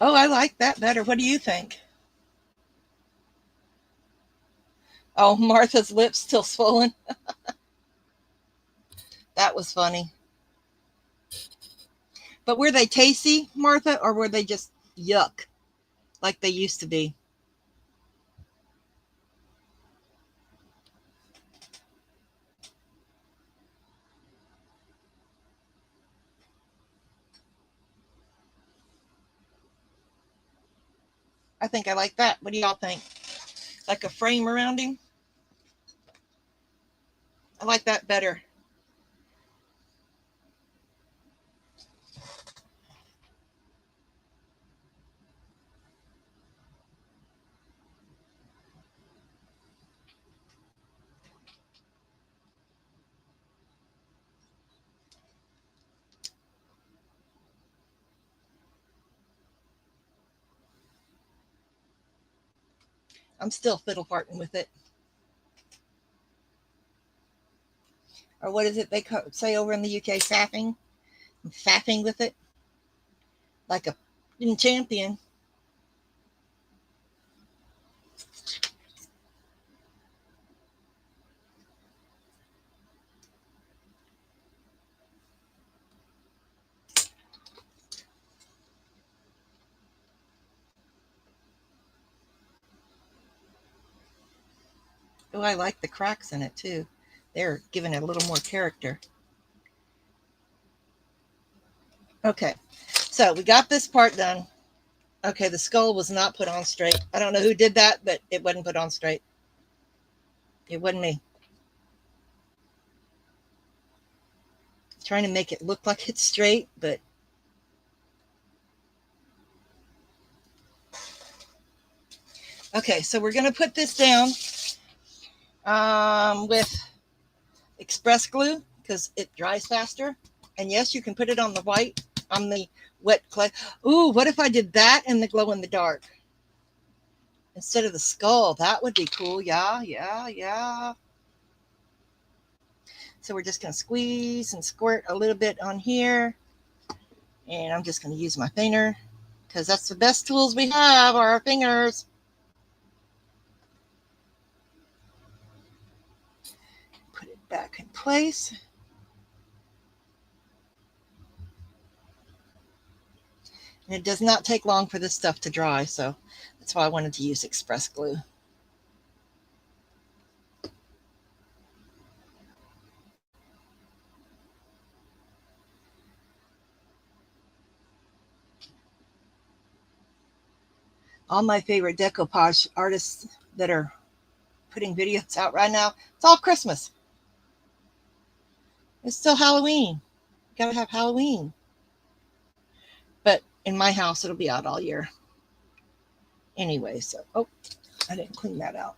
Oh, I like that better. What do you think? Oh, Martha's lips still swollen. That was funny. But were they tasty, Martha, or were they just yuck like they used to be? I think I like that. What do y'all think? Like a frame around him? I like that better. I'm still fiddle farting with it. Or what is it they say over in the UK? Faffing? I'm faffing with it like a champion. Oh, I like the cracks in it too. They're giving it a little more character. Okay, so we got this part done. Okay, the skull was not put on straight. I don't know who did that, but it wasn't put on straight. It wasn't me. Trying to make it look like it's straight, but okay. So we're gonna put this down with express glue because it dries faster. And yes, you can put it on the white, on the wet clay. Ooh, what if I did that in the glow in the dark instead of the skull? That would be cool. Yeah, yeah, yeah. So we're just going to squeeze and squirt a little bit on here. And I'm just going to use my finger because that's the best tools we have are our fingers. Put it back in place. And it does not take long for this stuff to dry, so that's why I wanted to use express glue. All my favorite decoupage artists that are putting videos out right now, it's all Christmas. It's still Halloween. You gotta have Halloween. But in my house, it'll be out all year. Anyway, so, oh, I didn't clean that out.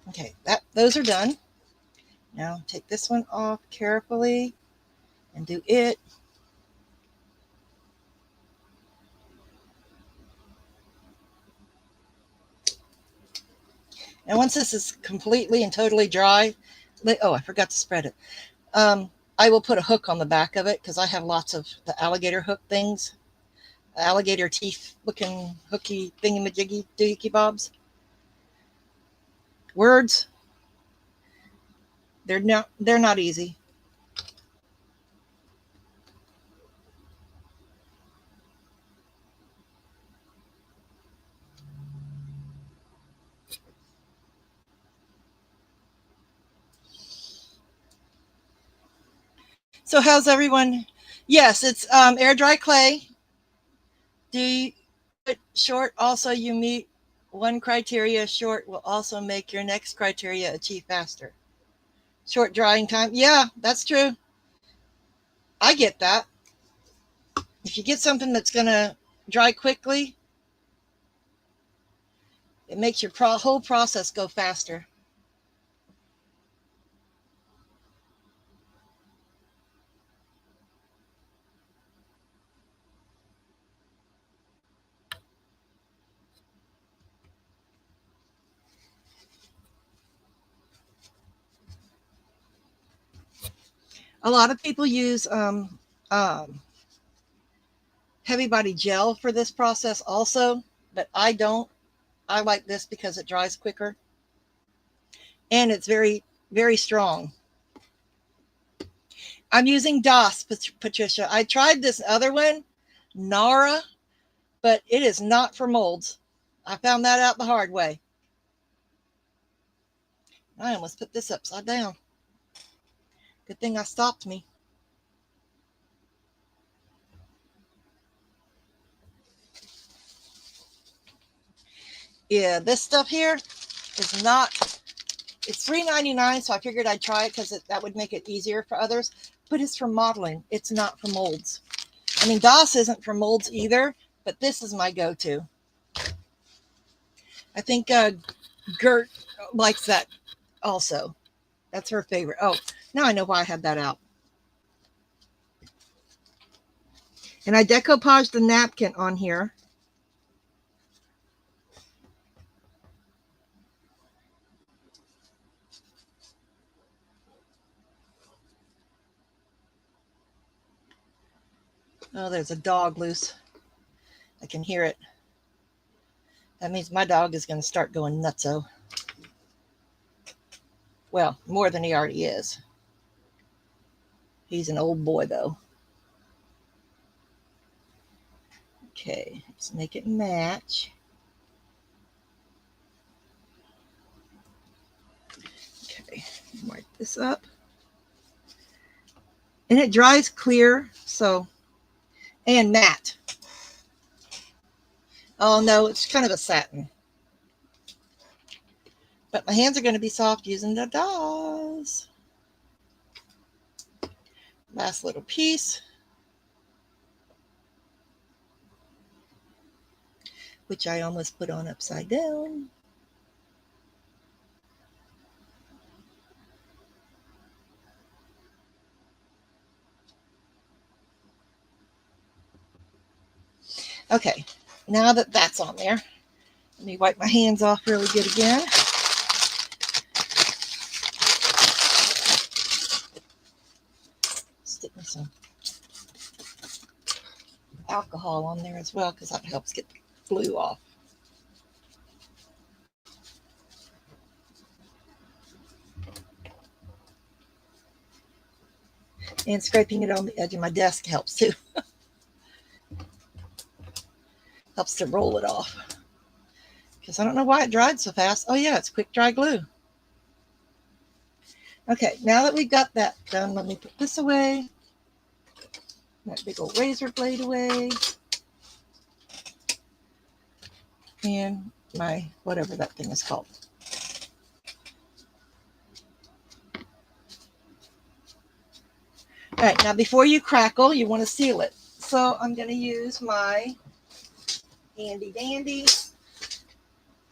Okay, those are done. Now take this one off carefully and do it. And once this is completely and totally dry, oh, I forgot to spread it. I will put a hook on the back of it because I have lots of the alligator hook things, alligator teeth looking hooky thingy-majiggy doohickey bobs. Words, they're not easy. So how's everyone? Yes, it's air dry clay. Do you put short also you meet one criteria short will also make your next criteria achieve faster. Short drying time. Yeah, that's true. I get that. If you get something that's going to dry quickly, it makes your whole process go faster. A lot of people use heavy body gel for this process also, but I don't. I like this because it dries quicker and it's very, very strong. I'm using DOS, Patricia. I tried this other one, Nara, but it is not for molds. I found that out the hard way. I almost put this upside down. Good thing I stopped me. Yeah, this stuff here is not, it's $3.99, so I figured I'd try it because that would make it easier for others, but it's for modeling. It's not for molds. I mean, DOS isn't for molds either, but this is my go-to. I think Gert likes that also. That's her favorite. Oh, now I know why I had that out. And I decoupaged the napkin on here. Oh, there's a dog loose. I can hear it. That means my dog is going to start going nutso. Well, more than he already is. He's an old boy, though. Okay, let's make it match. Okay, wipe this up. And it dries clear, so, and matte. Oh no, it's kind of a satin. But my hands are going to be soft using the DAWs. Last little piece, which I almost put on upside down. Okay, now that that's on there, let me wipe my hands off really good again. Stick me some alcohol on there as well because that helps get the glue off. And scraping it on the edge of my desk helps too. Helps to roll it off. Because I don't know why it dried so fast. Oh yeah, it's quick dry glue. Okay, now that we've got that done, let me put this away. That big old razor blade away. And my, whatever that thing is called. All right, now before you crackle, you want to seal it. So I'm going to use my handy dandy.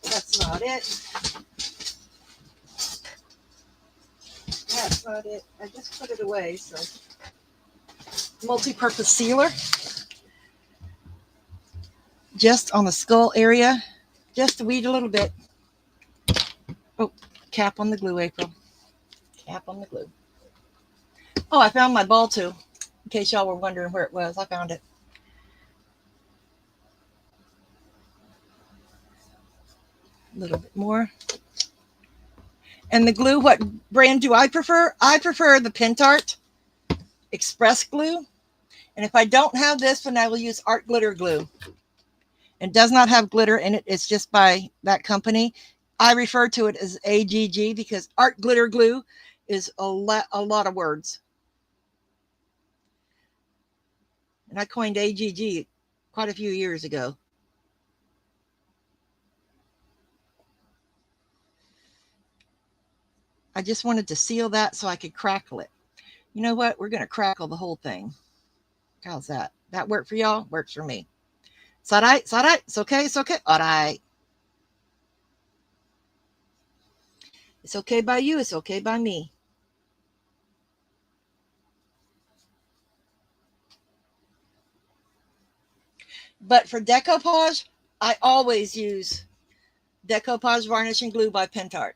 That's not it. That's not it. I just put it away. So multi-purpose sealer. Just on the skull area. Just to weed a little bit. Oh, cap on the glue, April. Cap on the glue. Oh, I found my ball too. In case y'all were wondering where it was, I found it. A little bit more. And the glue, what brand do I prefer? I prefer the Pentart Express glue. And if I don't have this, then I will use Art Glitter glue. It does not have glitter in it. It's just by that company. I refer to it as AGG because Art Glitter glue is a lot of words. And I coined AGG quite a few years ago. I just wanted to seal that so I could crackle it. You know what? We're going to crackle the whole thing. How's that? That work for y'all? Works for me. It's all right. It's all right. It's okay. It's okay. All right. It's okay by you. It's okay by me. But for decoupage, I always use Decoupage Varnish and Glue by Pentart.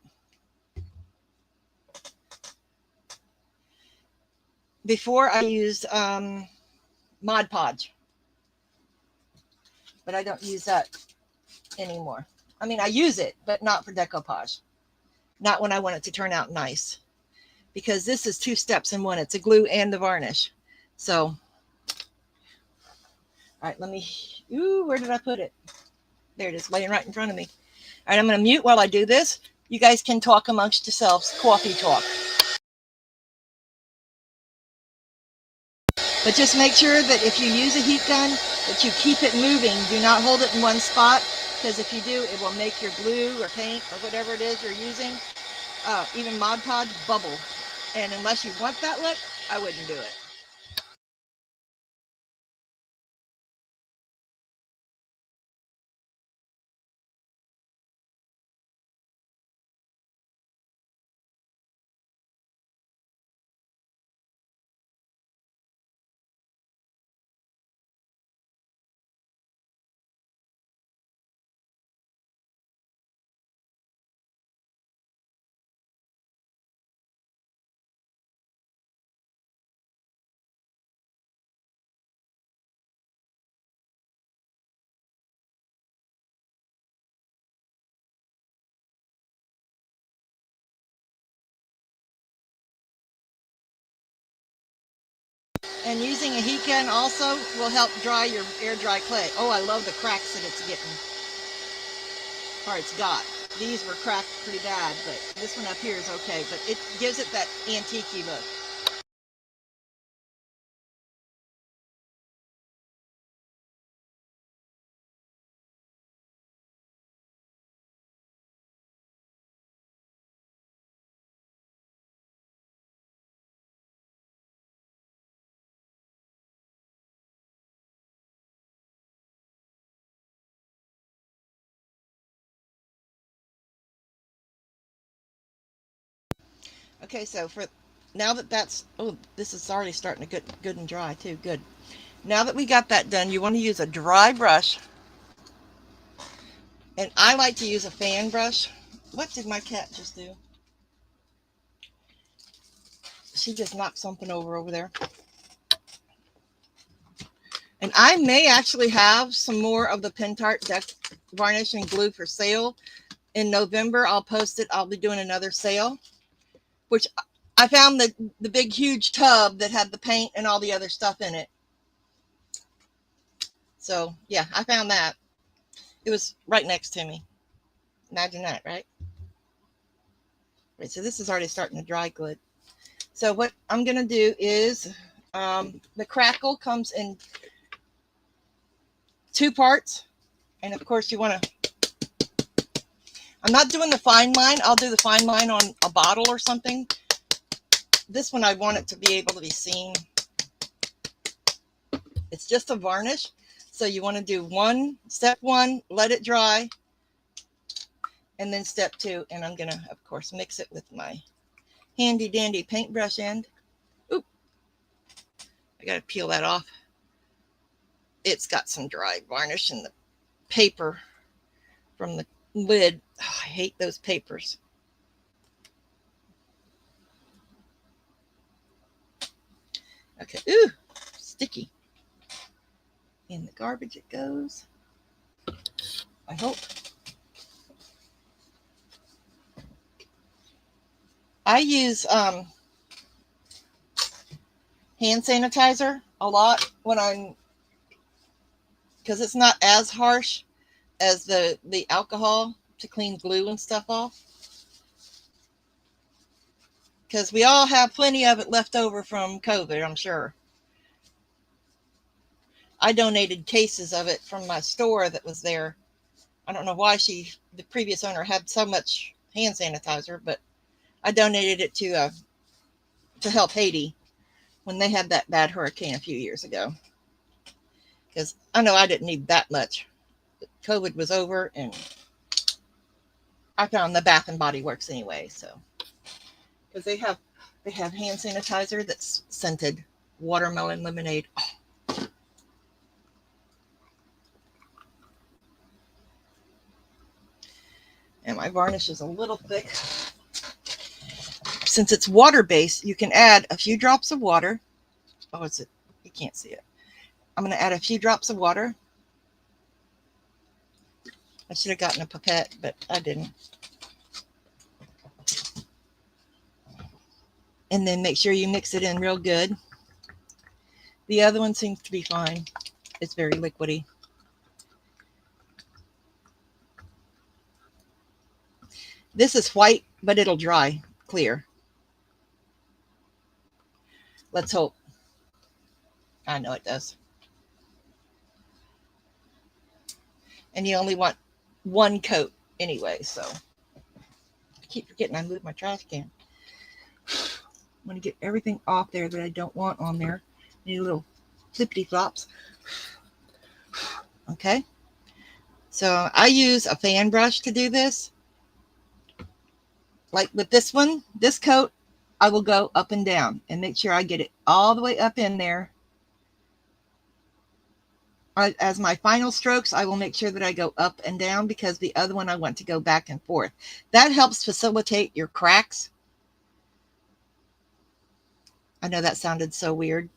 Before I used Mod Podge, but I don't use that anymore. I mean, I use it, but not for decoupage. Not when I want it to turn out nice. Because this is two steps in one. It's a glue and the varnish. So, all right, let me, ooh, where did I put it? There it is, laying right in front of me. All right, I'm going to mute while I do this. You guys can talk amongst yourselves, coffee talk. But just make sure that if you use a heat gun, that you keep it moving. Do not hold it in one spot, because if you do, it will make your glue or paint or whatever it is you're using, even Mod Podge, bubble. And unless you want that look, I wouldn't do it. And using a heat gun also will help dry your air dry clay. Oh, I love the cracks that it's getting, or it's got. These were cracked pretty bad, but this one up here is okay. But it gives it that antique-y look. Okay, so for now that that's, oh, this is already starting to get good and dry too. Good. Now that we got that done, you want to use a dry brush. And I like to use a fan brush. What did my cat just do? She just knocked something over there. And I may actually have some more of the Pentart deck varnish and glue for sale. In November, I'll post it. I'll be doing another sale, which I found the big, huge tub that had the paint and all the other stuff in it. So, yeah, I found that. It was right next to me. Imagine that, right? Right, so this is already starting to dry good. So what I'm going to do is the crackle comes in two parts. And, of course, you want to, I'm not doing the fine line. I'll do the fine line on a bottle or something. This one, I want it to be able to be seen. It's just a varnish. So you want to do step one, let it dry. And then step two, and I'm going to, of course, mix it with my handy dandy paintbrush end. Oop, I got to peel that off. It's got some dry varnish in the paper from the lid. Oh, I hate those papers. Okay, ooh, sticky. In the garbage it goes. I hope. I use hand sanitizer a lot when I'm, because it's not as harsh as the alcohol to clean glue and stuff off. Because we all have plenty of it left over from COVID, I'm sure. I donated cases of it from my store that was there. I don't know why the previous owner had so much hand sanitizer, but I donated it to help Haiti when they had that bad hurricane a few years ago. Because I know I didn't need that much. COVID was over, and I found the Bath and Body Works anyway. So, because they have hand sanitizer that's scented watermelon lemonade. Oh. And my varnish is a little thick. Since it's water based, you can add a few drops of water Oh, it's it. You can't see it. I'm going to add a few drops of water. I should have gotten a pipette, but I didn't. And then make sure you mix it in real good. The other one seems to be fine. It's very liquidy. This is white, but it'll dry clear. Let's hope. I know it does. And you only want one coat anyway, so I keep forgetting I moved my trash can. I'm going to get everything off there that I don't want on there. Need little flippity flops. Okay. So I use a fan brush to do this. Like with this one, this coat, I will go up and down and make sure I get it all the way up in there. As my final strokes, I will make sure that I go up and down because the other one I want to go back and forth. That helps facilitate your cracks. I know that sounded so weird.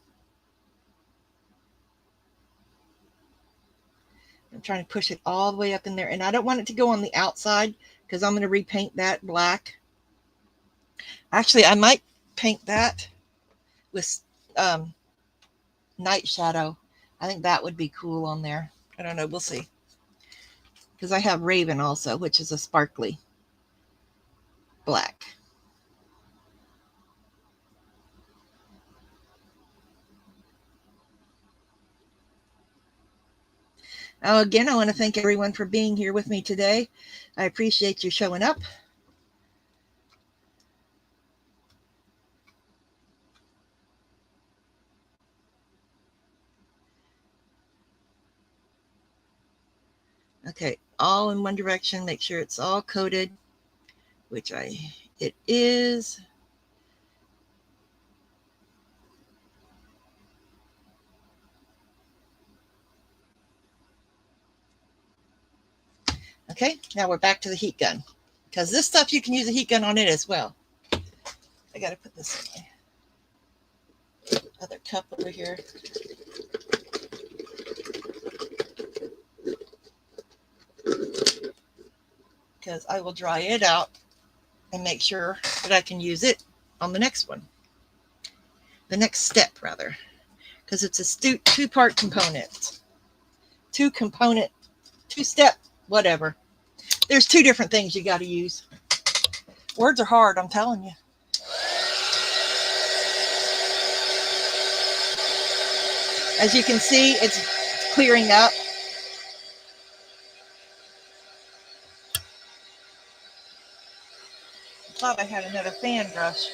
I'm trying to push it all the way up in there. And I don't want it to go on the outside because I'm going to repaint that black. Actually, I might paint that with night shadow. I think that would be cool on there. I don't know. We'll see. Because I have Raven also, which is a sparkly black. Again, I want to thank everyone for being here with me today. I appreciate you showing up. Okay, all in one direction. Make sure it's all coated, which it is. Okay, now we're back to the heat gun. Because this stuff, you can use a heat gun on it as well. I got to put this in my other cup over here. Because I will dry it out and make sure that I can use it on the next one. The next step, rather. Because it's a two-part component. Two-step, whatever. There's two different things you got to use. Words are hard, I'm telling you. As you can see, it's clearing up. I thought I had another fan brush.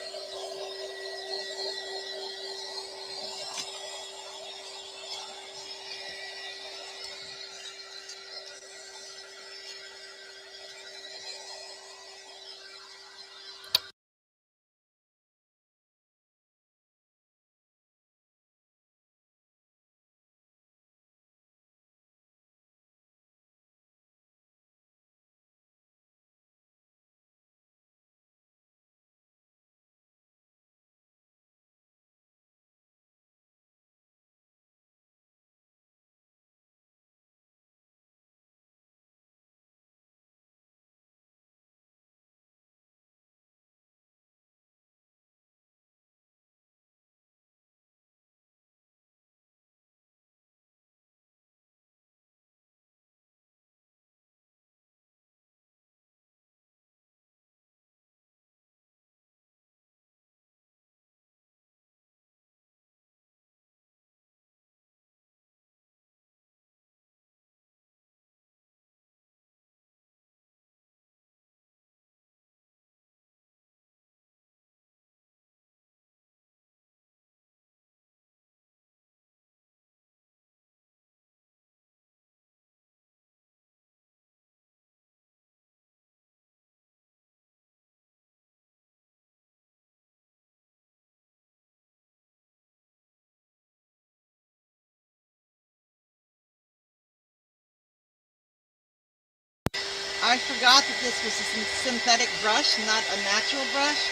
I forgot that this was a synthetic brush, not a natural brush.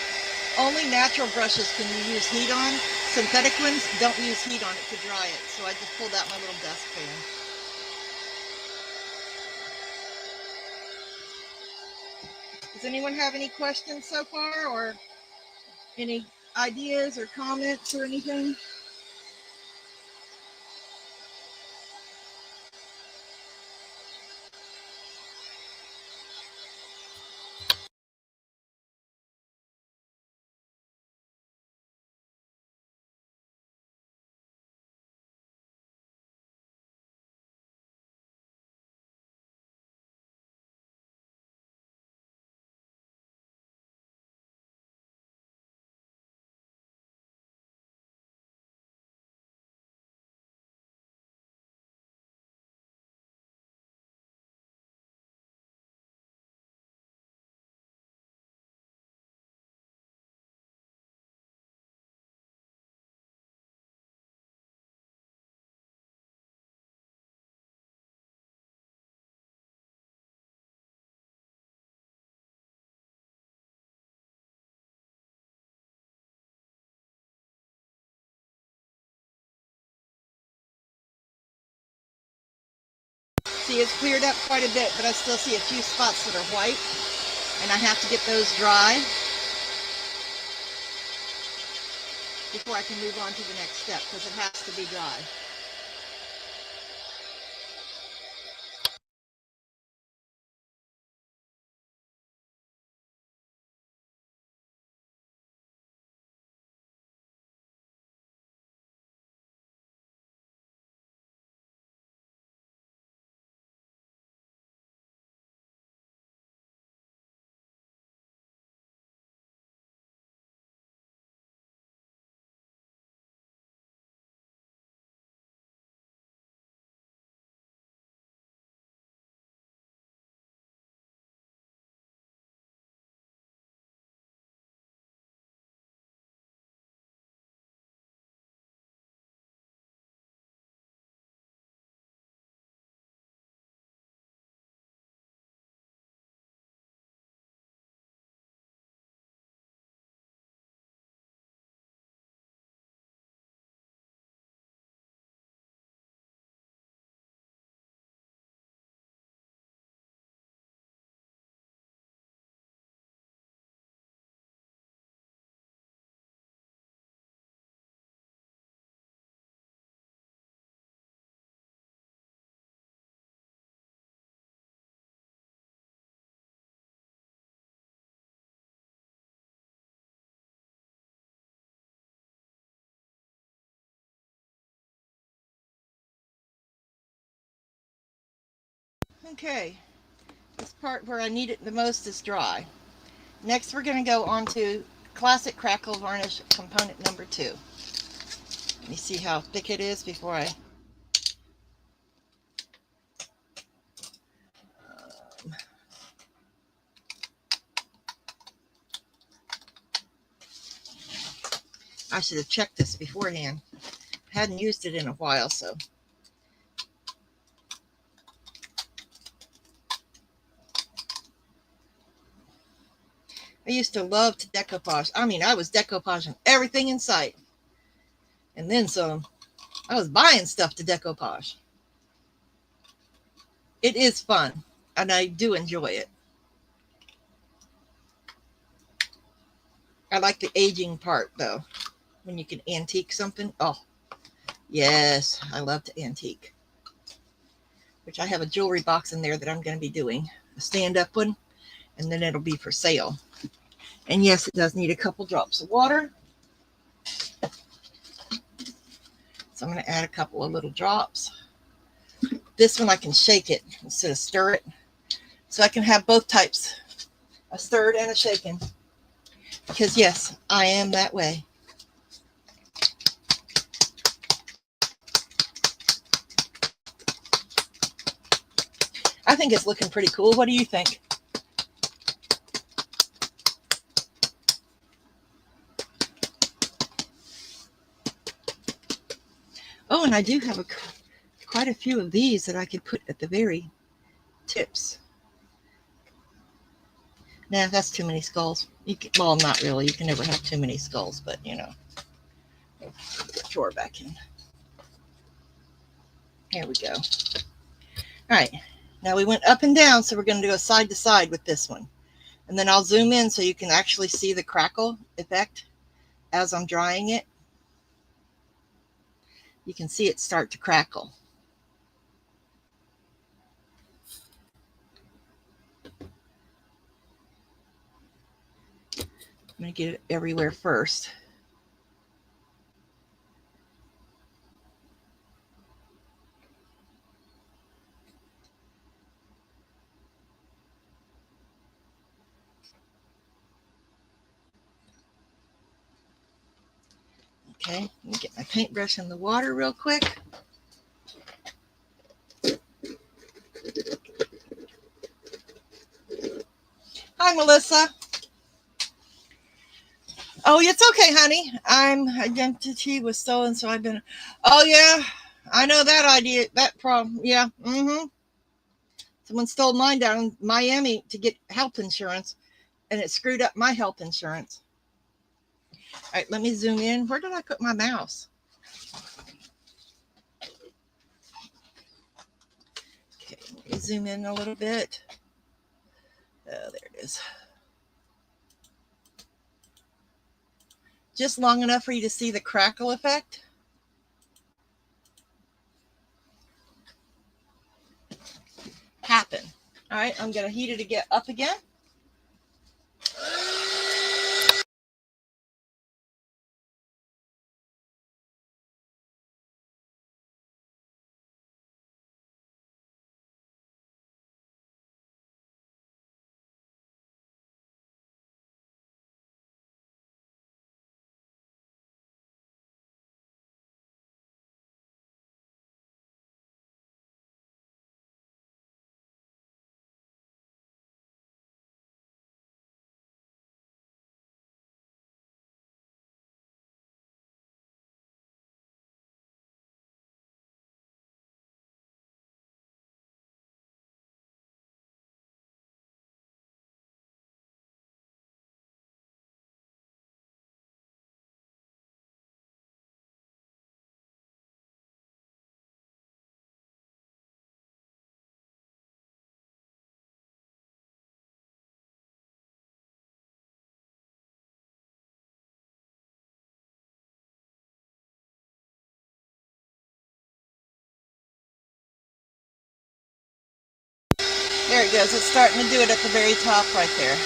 Only natural brushes can you use heat on. Synthetic ones don't use heat on it to dry it, so I just pulled out my little dust fan. Does anyone have any questions so far, or any ideas or comments or anything? See, it's cleared up quite a bit, but I still see a few spots that are white, and I have to get those dry before I can move on to the next step, because it has to be dry. Okay, this part where I need it the most is dry. Next, we're going to go on to Classic Crackle Varnish component number 2. Let me see how thick it is before I... I should have checked this beforehand. Hadn't used it in a while, so... I used to love to decoupage. I mean, I was decoupaging everything in sight. And then some. I was buying stuff to decoupage. It is fun, and I do enjoy it. I like the aging part, though. When you can antique something. Oh, yes, I love to antique. Which I have a jewelry box in there that I'm going to be doing. A stand-up one, and then it'll be for sale. And yes, it does need a couple drops of water. So I'm going to add a couple of little drops. This one I can shake it instead of stir it. So I can have both types, a stirred and a shaken. Because yes, I am that way. I think it's looking pretty cool. What do you think? Oh, and I do have quite a few of these that I could put at the very tips. Nah, that's too many skulls. Well, not really. You can never have too many skulls, but you know. drawer back in. Here we go. All right, now we went up and down, so we're going to go side to side with this one. And then I'll zoom in so you can actually see the crackle effect as I'm drying it. You can see it start to crackle. I'm going to get it everywhere first. Okay, let me get my paintbrush in the water real quick. Hi, Melissa. Oh, it's okay, honey. Identity was stolen, so I've been. Oh yeah, I know that idea. That problem. Yeah. Someone stole mine down in Miami to get health insurance, and it screwed up my health insurance. All right, let me zoom in. Where did I put my mouse? Okay, let me zoom in a little bit. Oh, there it is. Just long enough for you to see the crackle effect. Happen. All right, I'm going to heat it to get up again. There it goes. It's starting to do it at the very top right there.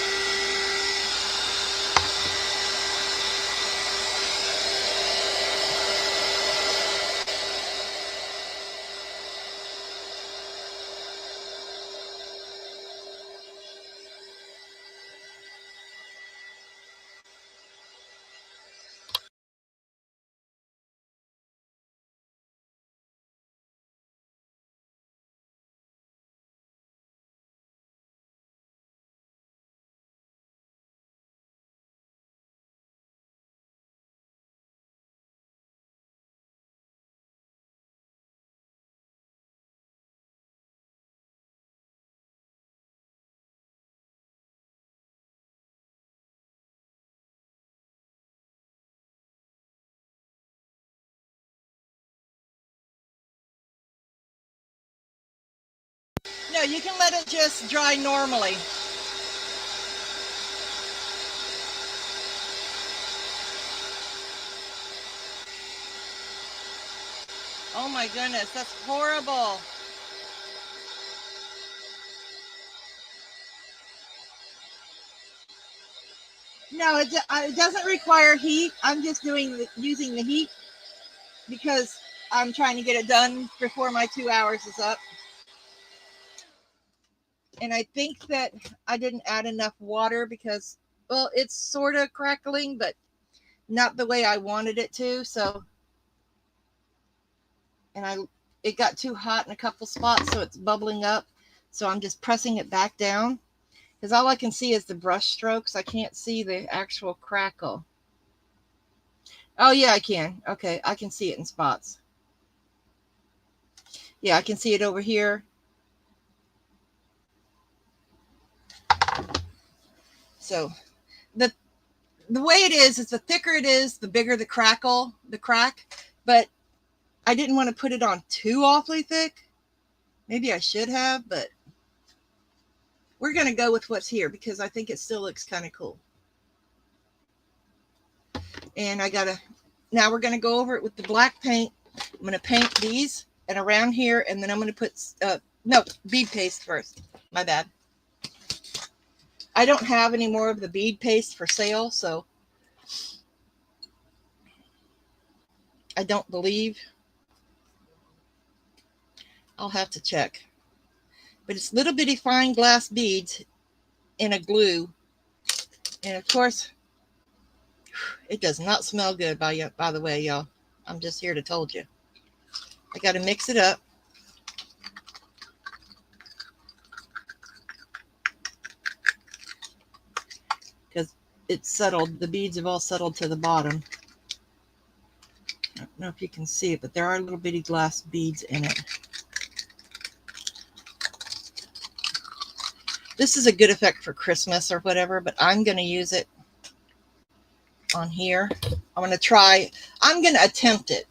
No, you can let it just dry normally. Oh my goodness, that's horrible. No, it doesn't require heat. I'm just using the heat because I'm trying to get it done before my 2 hours is up. And I think that I didn't add enough water because, well, it's sort of crackling, but not the way I wanted it to. So, and it got too hot in a couple spots, so it's bubbling up. So I'm just pressing it back down because all I can see is the brush strokes. I can't see the actual crackle. Oh yeah, I can. Okay, I can see it in spots. Yeah, I can see it over here. So the way it is the thicker it is, the bigger the crack. but I didn't want to put it on too awfully thick. Maybe I should have, but we're going to go with what's here because I think it still looks kind of cool. And now we're going to go over it with the black paint. I'm going to paint these and around here, and then I'm going to put, no, bead paste first. My bad. I don't have any more of the bead paste for sale, so I don't believe. I'll have to check. But it's little bitty fine glass beads in a glue. And of course, it does not smell good by the way, y'all. I'm just here to told you. I got to mix it up. Because it's settled. The beads have all settled to the bottom. I don't know if you can see it, but there are little bitty glass beads in it. This is a good effect for Christmas or whatever, but I'm going to use it on here. I'm going to try. I'm going to attempt it.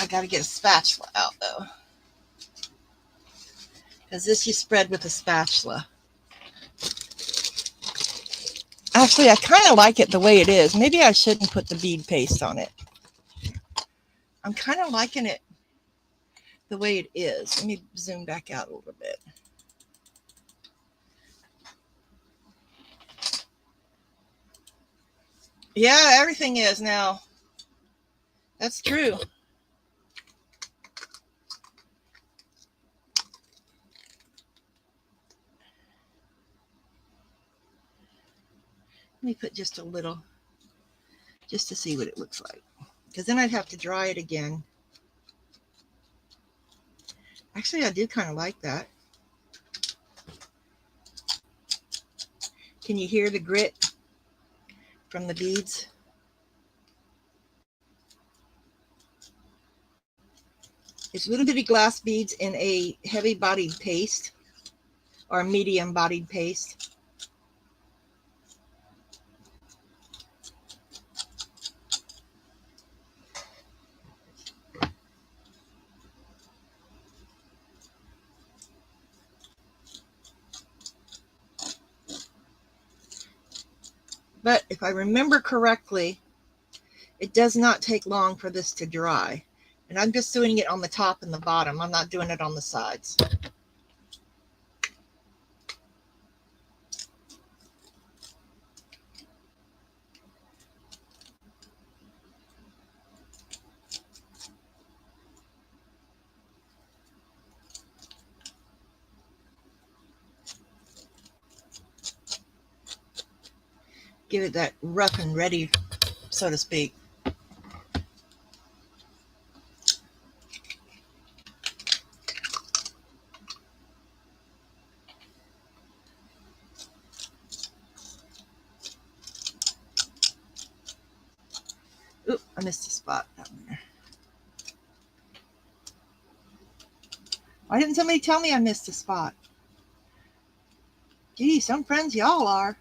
I got to get a spatula out, though. Because this you spread with a spatula. Actually, I kind of like it the way it is. Maybe I shouldn't put the bead paste on it. I'm kind of liking it the way it is. Let me zoom back out a little bit. Yeah, everything is now. That's true. Let me put just a little, just to see what it looks like. Because then I'd have to dry it again. Actually, I do kind of like that. Can you hear the grit from the beads? It's little bitty glass beads in a heavy bodied paste or medium bodied paste. But if I remember correctly, it does not take long for this to dry. And I'm just doing it on the top and the bottom. I'm not doing it on the sides. Give it that rough and ready, so to speak. Oop, I missed a spot down there. Why didn't somebody tell me I missed a spot? Gee, some friends y'all are.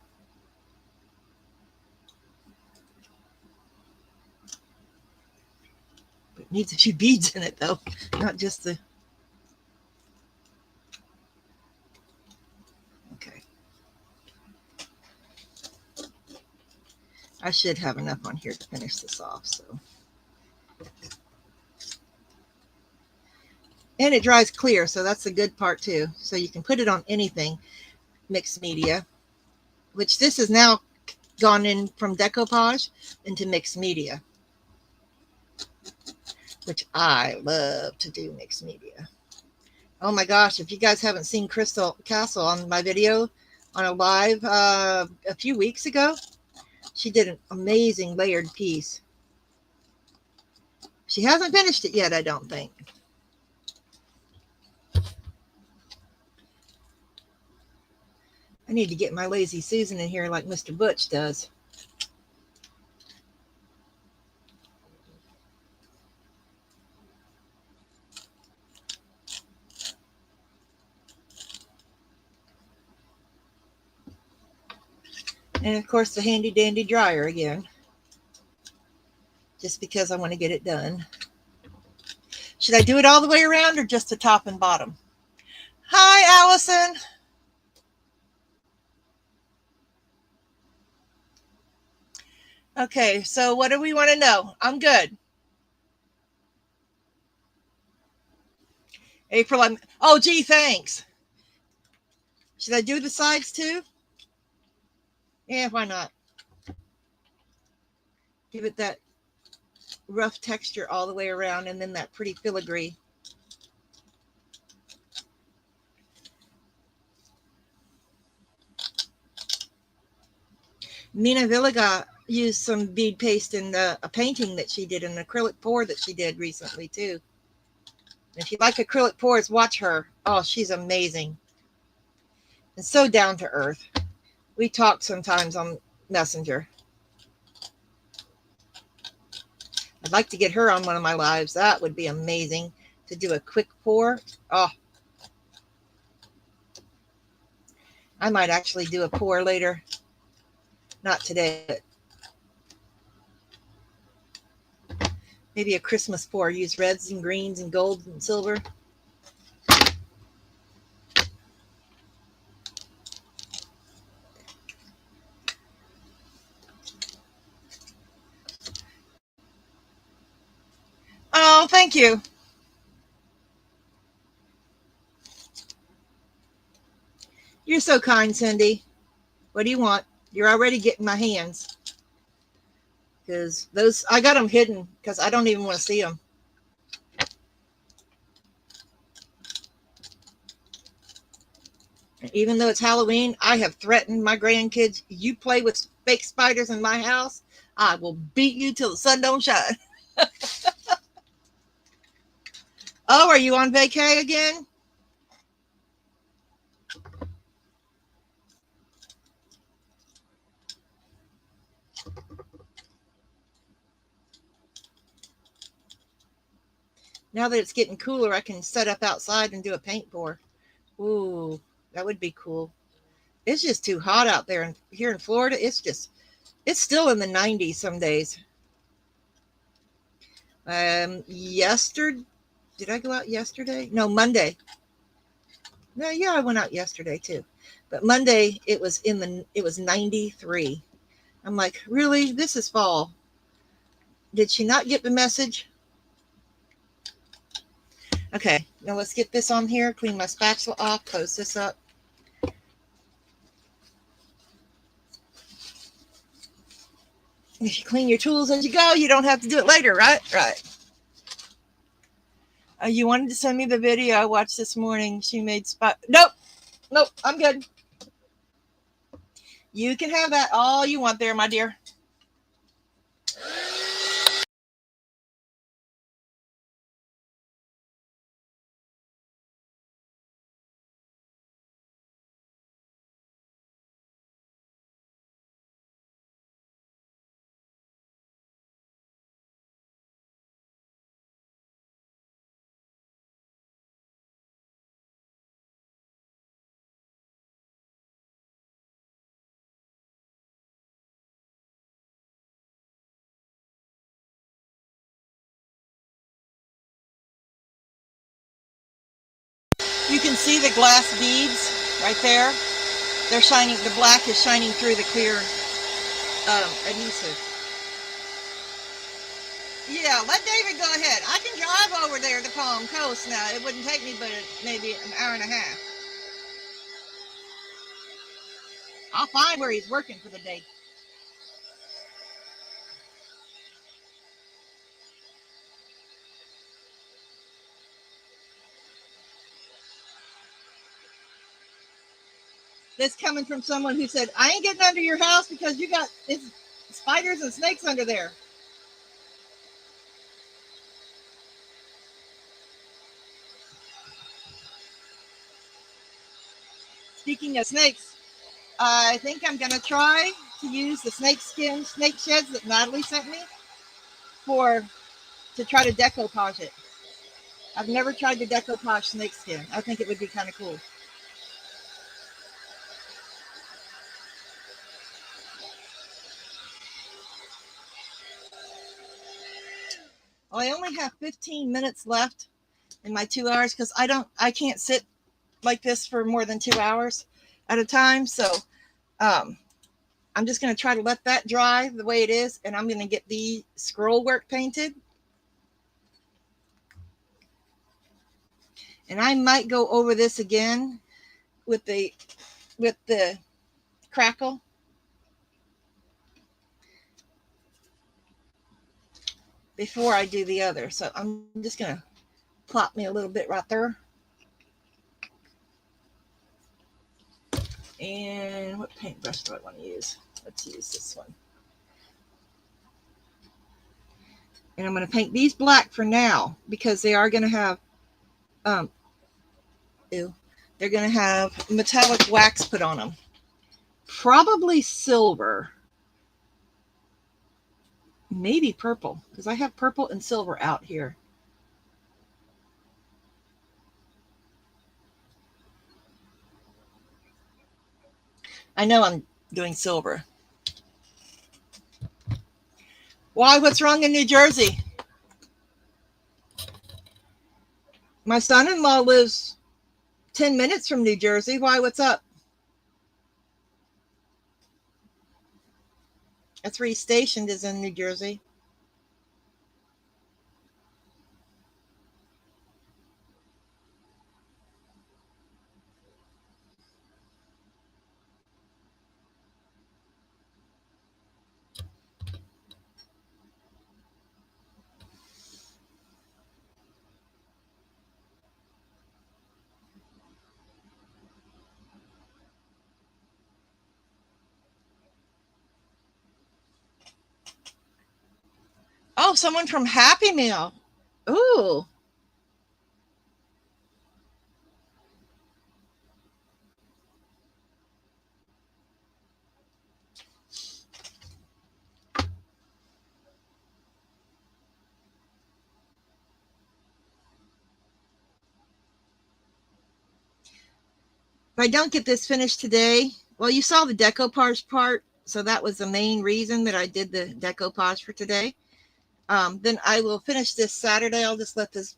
It needs a few beads in it, though, not just the... Okay. I should have enough on here to finish this off, so... And it dries clear, so that's the good part, too. So you can put it on anything, mixed media, which this has now gone in from decoupage into mixed media, which I love to do mixed media. Oh my gosh, if you guys haven't seen Crystal Castle on my video on a live a few weeks ago, she did an amazing layered piece. She hasn't finished it yet, I don't think. I need to get my Lazy Susan in here like Mr. Butch does. And of course the handy dandy dryer again, just because I want to get it done. Should I do it all the way around or just the top and bottom? Hi, Allison. Okay, so what do we want to know? I'm good. April, oh, gee, thanks. Should I do the sides too? Yeah, why not? Give it that rough texture all the way around and then that pretty filigree. Mina Villiga used some bead paste in a painting that she did, an acrylic pour that she did recently too. If you like acrylic pours, watch her. Oh, she's amazing and so down to earth. We talk sometimes on Messenger. I'd like to get her on one of my lives. That would be amazing to do a quick pour. Oh, I might actually do a pour later. Not today, but maybe a Christmas pour. Use reds and greens and golds and silver. Oh, thank you. You're so kind, Cindy. What do you want? You're already getting my hands. Because those, I got them hidden because I don't even want to see them. Even though it's Halloween, I have threatened my grandkids, you play with fake spiders in my house, I will beat you till the sun don't shine. Oh, are you on vacay again? Now that it's getting cooler, I can set up outside and do a paint pour. Ooh, that would be cool. It's just too hot out there. And here in Florida, it's still in the 90s some days. Yesterday, did I go out yesterday? No, Monday. No, yeah, I went out yesterday too. But Monday it was 93. I'm like, really? This is fall. Did she not get the message? Okay, now let's get this on here, clean my spatula off, close this up. If you clean your tools as you go, you don't have to do it later, right? Right. You wanted to send me the video I watched this morning. She made spot. Nope. Nope. I'm good. You can have that all you want there, my dear. You can see the glass beads right there. They're shining. The black is shining through the clear adhesive. Yeah, let David go ahead. I can drive over there to Palm Coast now. It wouldn't take me but maybe an hour and a half. I'll find where he's working for the day. This coming from someone who said, I ain't getting under your house because you got spiders and snakes under there. Speaking of snakes, I think I'm going to try to use the snake sheds that Natalie sent me to try to decoupage it. I've never tried to decoupage snake skin. I think it would be kind of cool. Well, I only have 15 minutes left in my 2 hours because I can't sit like this for more than 2 hours at a time. So um, I'm just going to try to let that dry the way it is, and I'm going to get the scroll work painted. And I might go over this again with the crackle. Before I do the other. So I'm just going to plop me a little bit right there. And what paintbrush do I want to use? Let's use this one. And I'm going to paint these black for now because they are going to have, they're going to have metallic wax put on them. Probably silver. Maybe purple, because I have purple and silver out here. I know I'm doing silver. Why? What's wrong in New Jersey? My son-in-law lives 10 minutes from New Jersey. Why? What's up? That's where he's stationed, is in New Jersey. Oh, someone from Happy Meal. Ooh. If I don't get this finished today, well, you saw the decoupage part, so that was the main reason that I did the decoupage for today. Then I will finish this Saturday. I'll just let this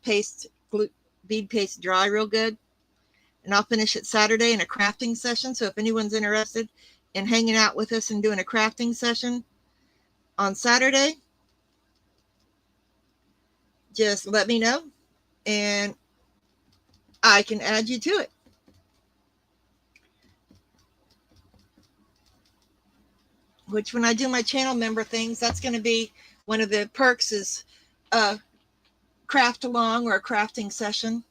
bead paste dry real good, and I'll finish it Saturday in a crafting session. So if anyone's interested in hanging out with us and doing a crafting session on Saturday, just let me know, and I can add you to it. Which, when I do my channel member things, that's going to be one of the perks, is a craft along or a crafting session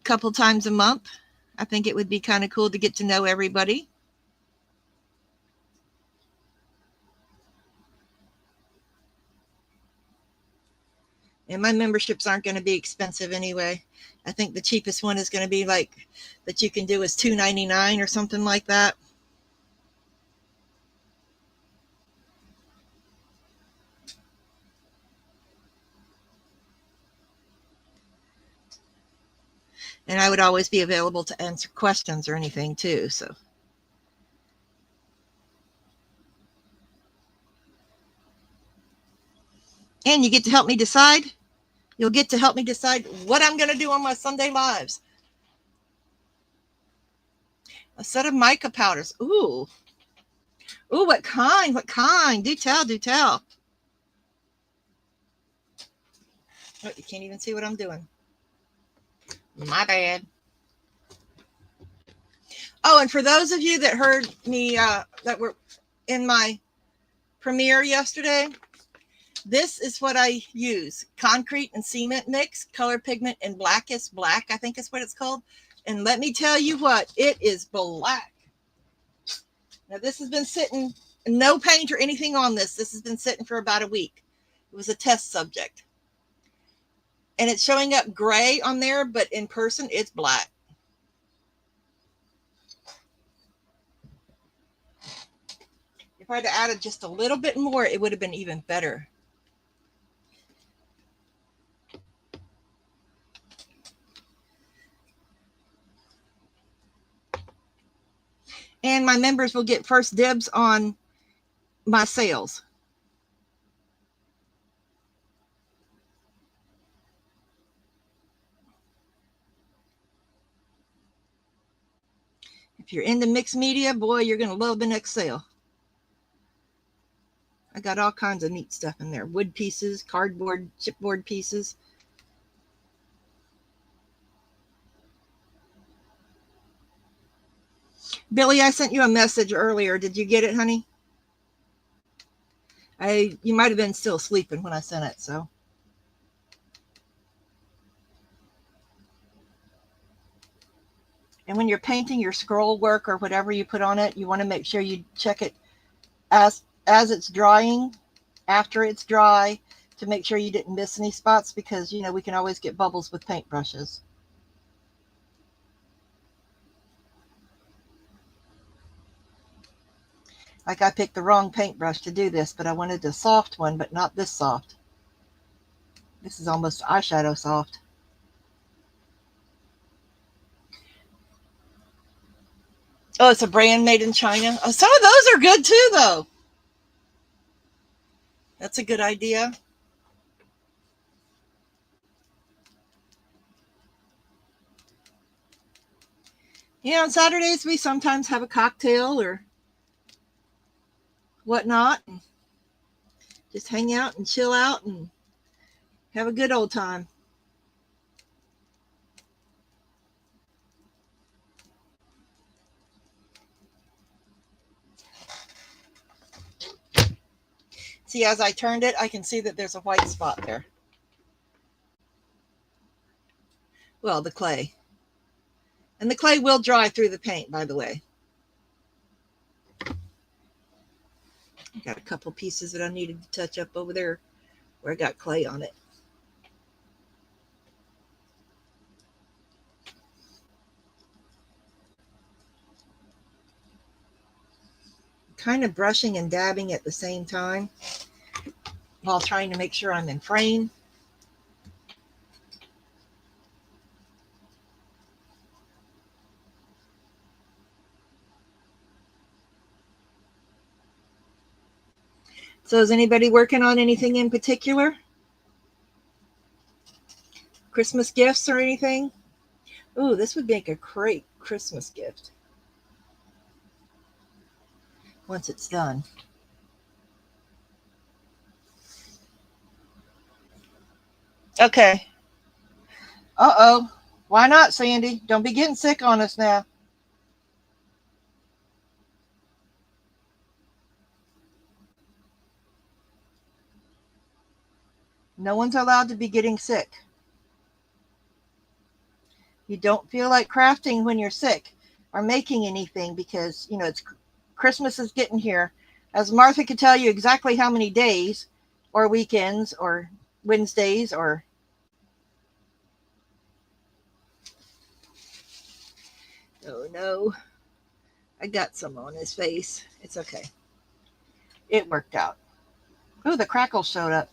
a couple times a month. I think it would be kind of cool to get to know everybody. And my memberships aren't going to be expensive anyway. I think the cheapest one is going to be like that you can do is $2.99 or something like that. And I would always be available to answer questions or anything too. So. And you get to help me decide. You'll get to help me decide what I'm going to do on my Sunday lives. A set of mica powders. Ooh. Ooh, what kind? What kind? Do tell, do tell. Oh, you can't even see what I'm doing. My bad. Oh, and for those of you that heard me, that were in my premiere yesterday, this is what I use. Concrete and cement mix, color pigment and blackest black, I think is what it's called. And let me tell you what, it is black. Now this has been sitting, no paint or anything on this. This has been sitting for about a week. It was a test subject. And it's showing up gray on there, but in person it's black. If I'd added just a little bit more, it would have been even better. And my members will get first dibs on my sales. If you're into mixed media, boy, you're going to love the next sale. I got all kinds of neat stuff in there. Wood pieces, cardboard, chipboard pieces. Billy, I sent you a message earlier. Did you get it, honey? You might have been still sleeping when I sent it, so. And when you're painting your scroll work or whatever you put on it, you want to make sure you check it as it's drying, after it's dry, to make sure you didn't miss any spots, because, you know, we can always get bubbles with paintbrushes. Like, I picked the wrong paintbrush to do this, but I wanted a soft one, but not this soft. This is almost eyeshadow soft. Oh, it's a brand made in China. Oh, some of those are good too, though. That's a good idea. Yeah, on Saturdays we sometimes have a cocktail or whatnot, and just hang out and chill out and have a good old time. See, as I turned it, I can see that there's a white spot there. Well, the clay. And the clay will dry through the paint, by the way. Got a couple pieces that I needed to touch up over there where I got clay on it. Kind of brushing and dabbing at the same time while trying to make sure I'm in frame. So is anybody working on anything in particular? Christmas gifts or anything? Ooh, this would make a great Christmas gift once it's done. Okay. Uh-oh. Why not, Sandy? Don't be getting sick on us now. No one's allowed to be getting sick. You don't feel like crafting when you're sick or making anything because, you know, it's Christmas is getting here. As Martha could tell you exactly how many days or weekends or Wednesdays or... Oh, no. I got some on his face. It's okay. It worked out. Oh, the crackle showed up.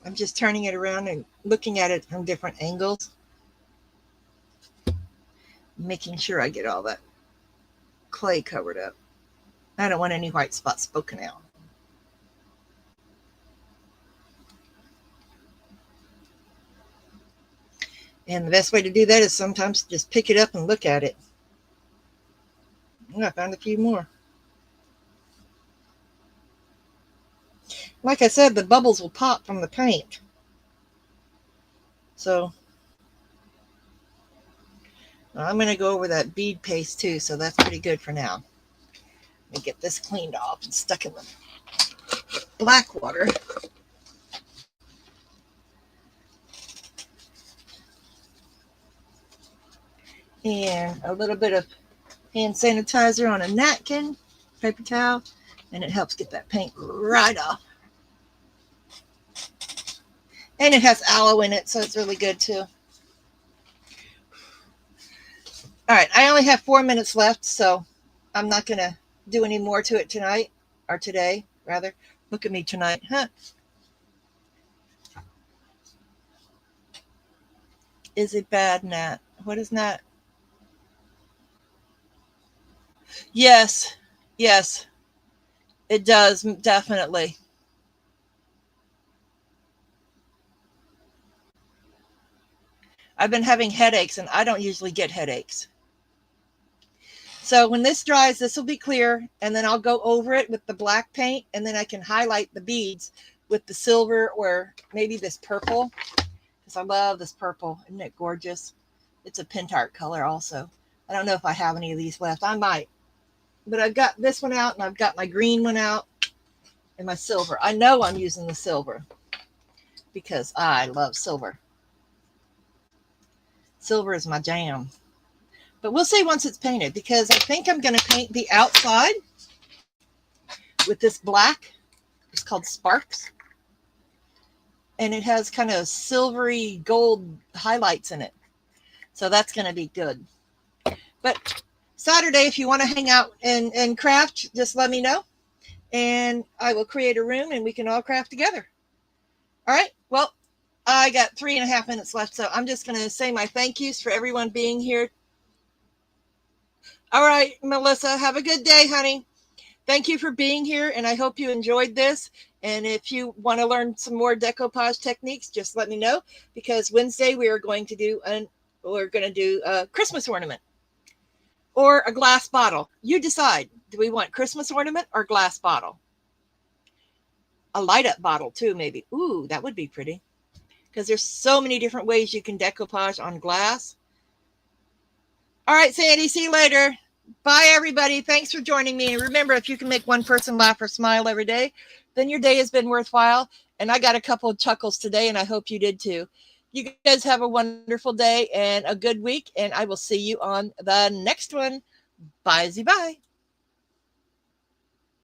I'm just turning it around and looking at it from different angles, making sure I get all that clay covered up. I don't want any white spots poking out. And the best way to do that is sometimes just pick it up and look at it. Oh, I found a few more. Like I said, the bubbles will pop from the paint. So I'm going to go over that bead paste too, so that's pretty good for now. Let me get this cleaned off and stuck in the black water. And a little bit of hand sanitizer on a napkin, paper towel, and it helps get that paint right off. And it has aloe in it, so it's really good too. All right, I only have 4 minutes left, so I'm not going to do any more to it tonight, or today, rather. Look at me tonight, huh? Is it bad, Nat? What is Nat? Yes, yes, it does, definitely. I've been having headaches, and I don't usually get headaches. So when this dries, this will be clear, and then I'll go over it with the black paint, and then I can highlight the beads with the silver or maybe this purple, because I love this purple. Isn't it gorgeous? It's a Pentart color also. I don't know if I have any of these left. I might. But I've got this one out, and I've got my green one out, and my silver. I know I'm using the silver because I love silver. Silver is my jam. But we'll see once it's painted, because I think I'm going to paint the outside with this black. It's called Sparks. And it has kind of silvery gold highlights in it. So that's going to be good. But Saturday, if you want to hang out and craft, just let me know. And I will create a room and we can all craft together. All right. Well, I got 3.5 minutes left. So I'm just going to say my thank yous for everyone being here. All right, Melissa, have a good day, honey. Thank you for being here, and I hope you enjoyed this. And if you want to learn some more decoupage techniques, just let me know, because Wednesday we are going to do a Christmas ornament or a glass bottle. You decide. Do we want Christmas ornament or glass bottle? A light up bottle too, maybe. Ooh, that would be pretty, because there's so many different ways you can decoupage on glass. All right, Sandy, see you later. Bye, everybody. Thanks for joining me. And remember, if you can make one person laugh or smile every day, then your day has been worthwhile. And I got a couple of chuckles today, and I hope you did too. You guys have a wonderful day and a good week, and I will see you on the next one. Bye-zy-bye.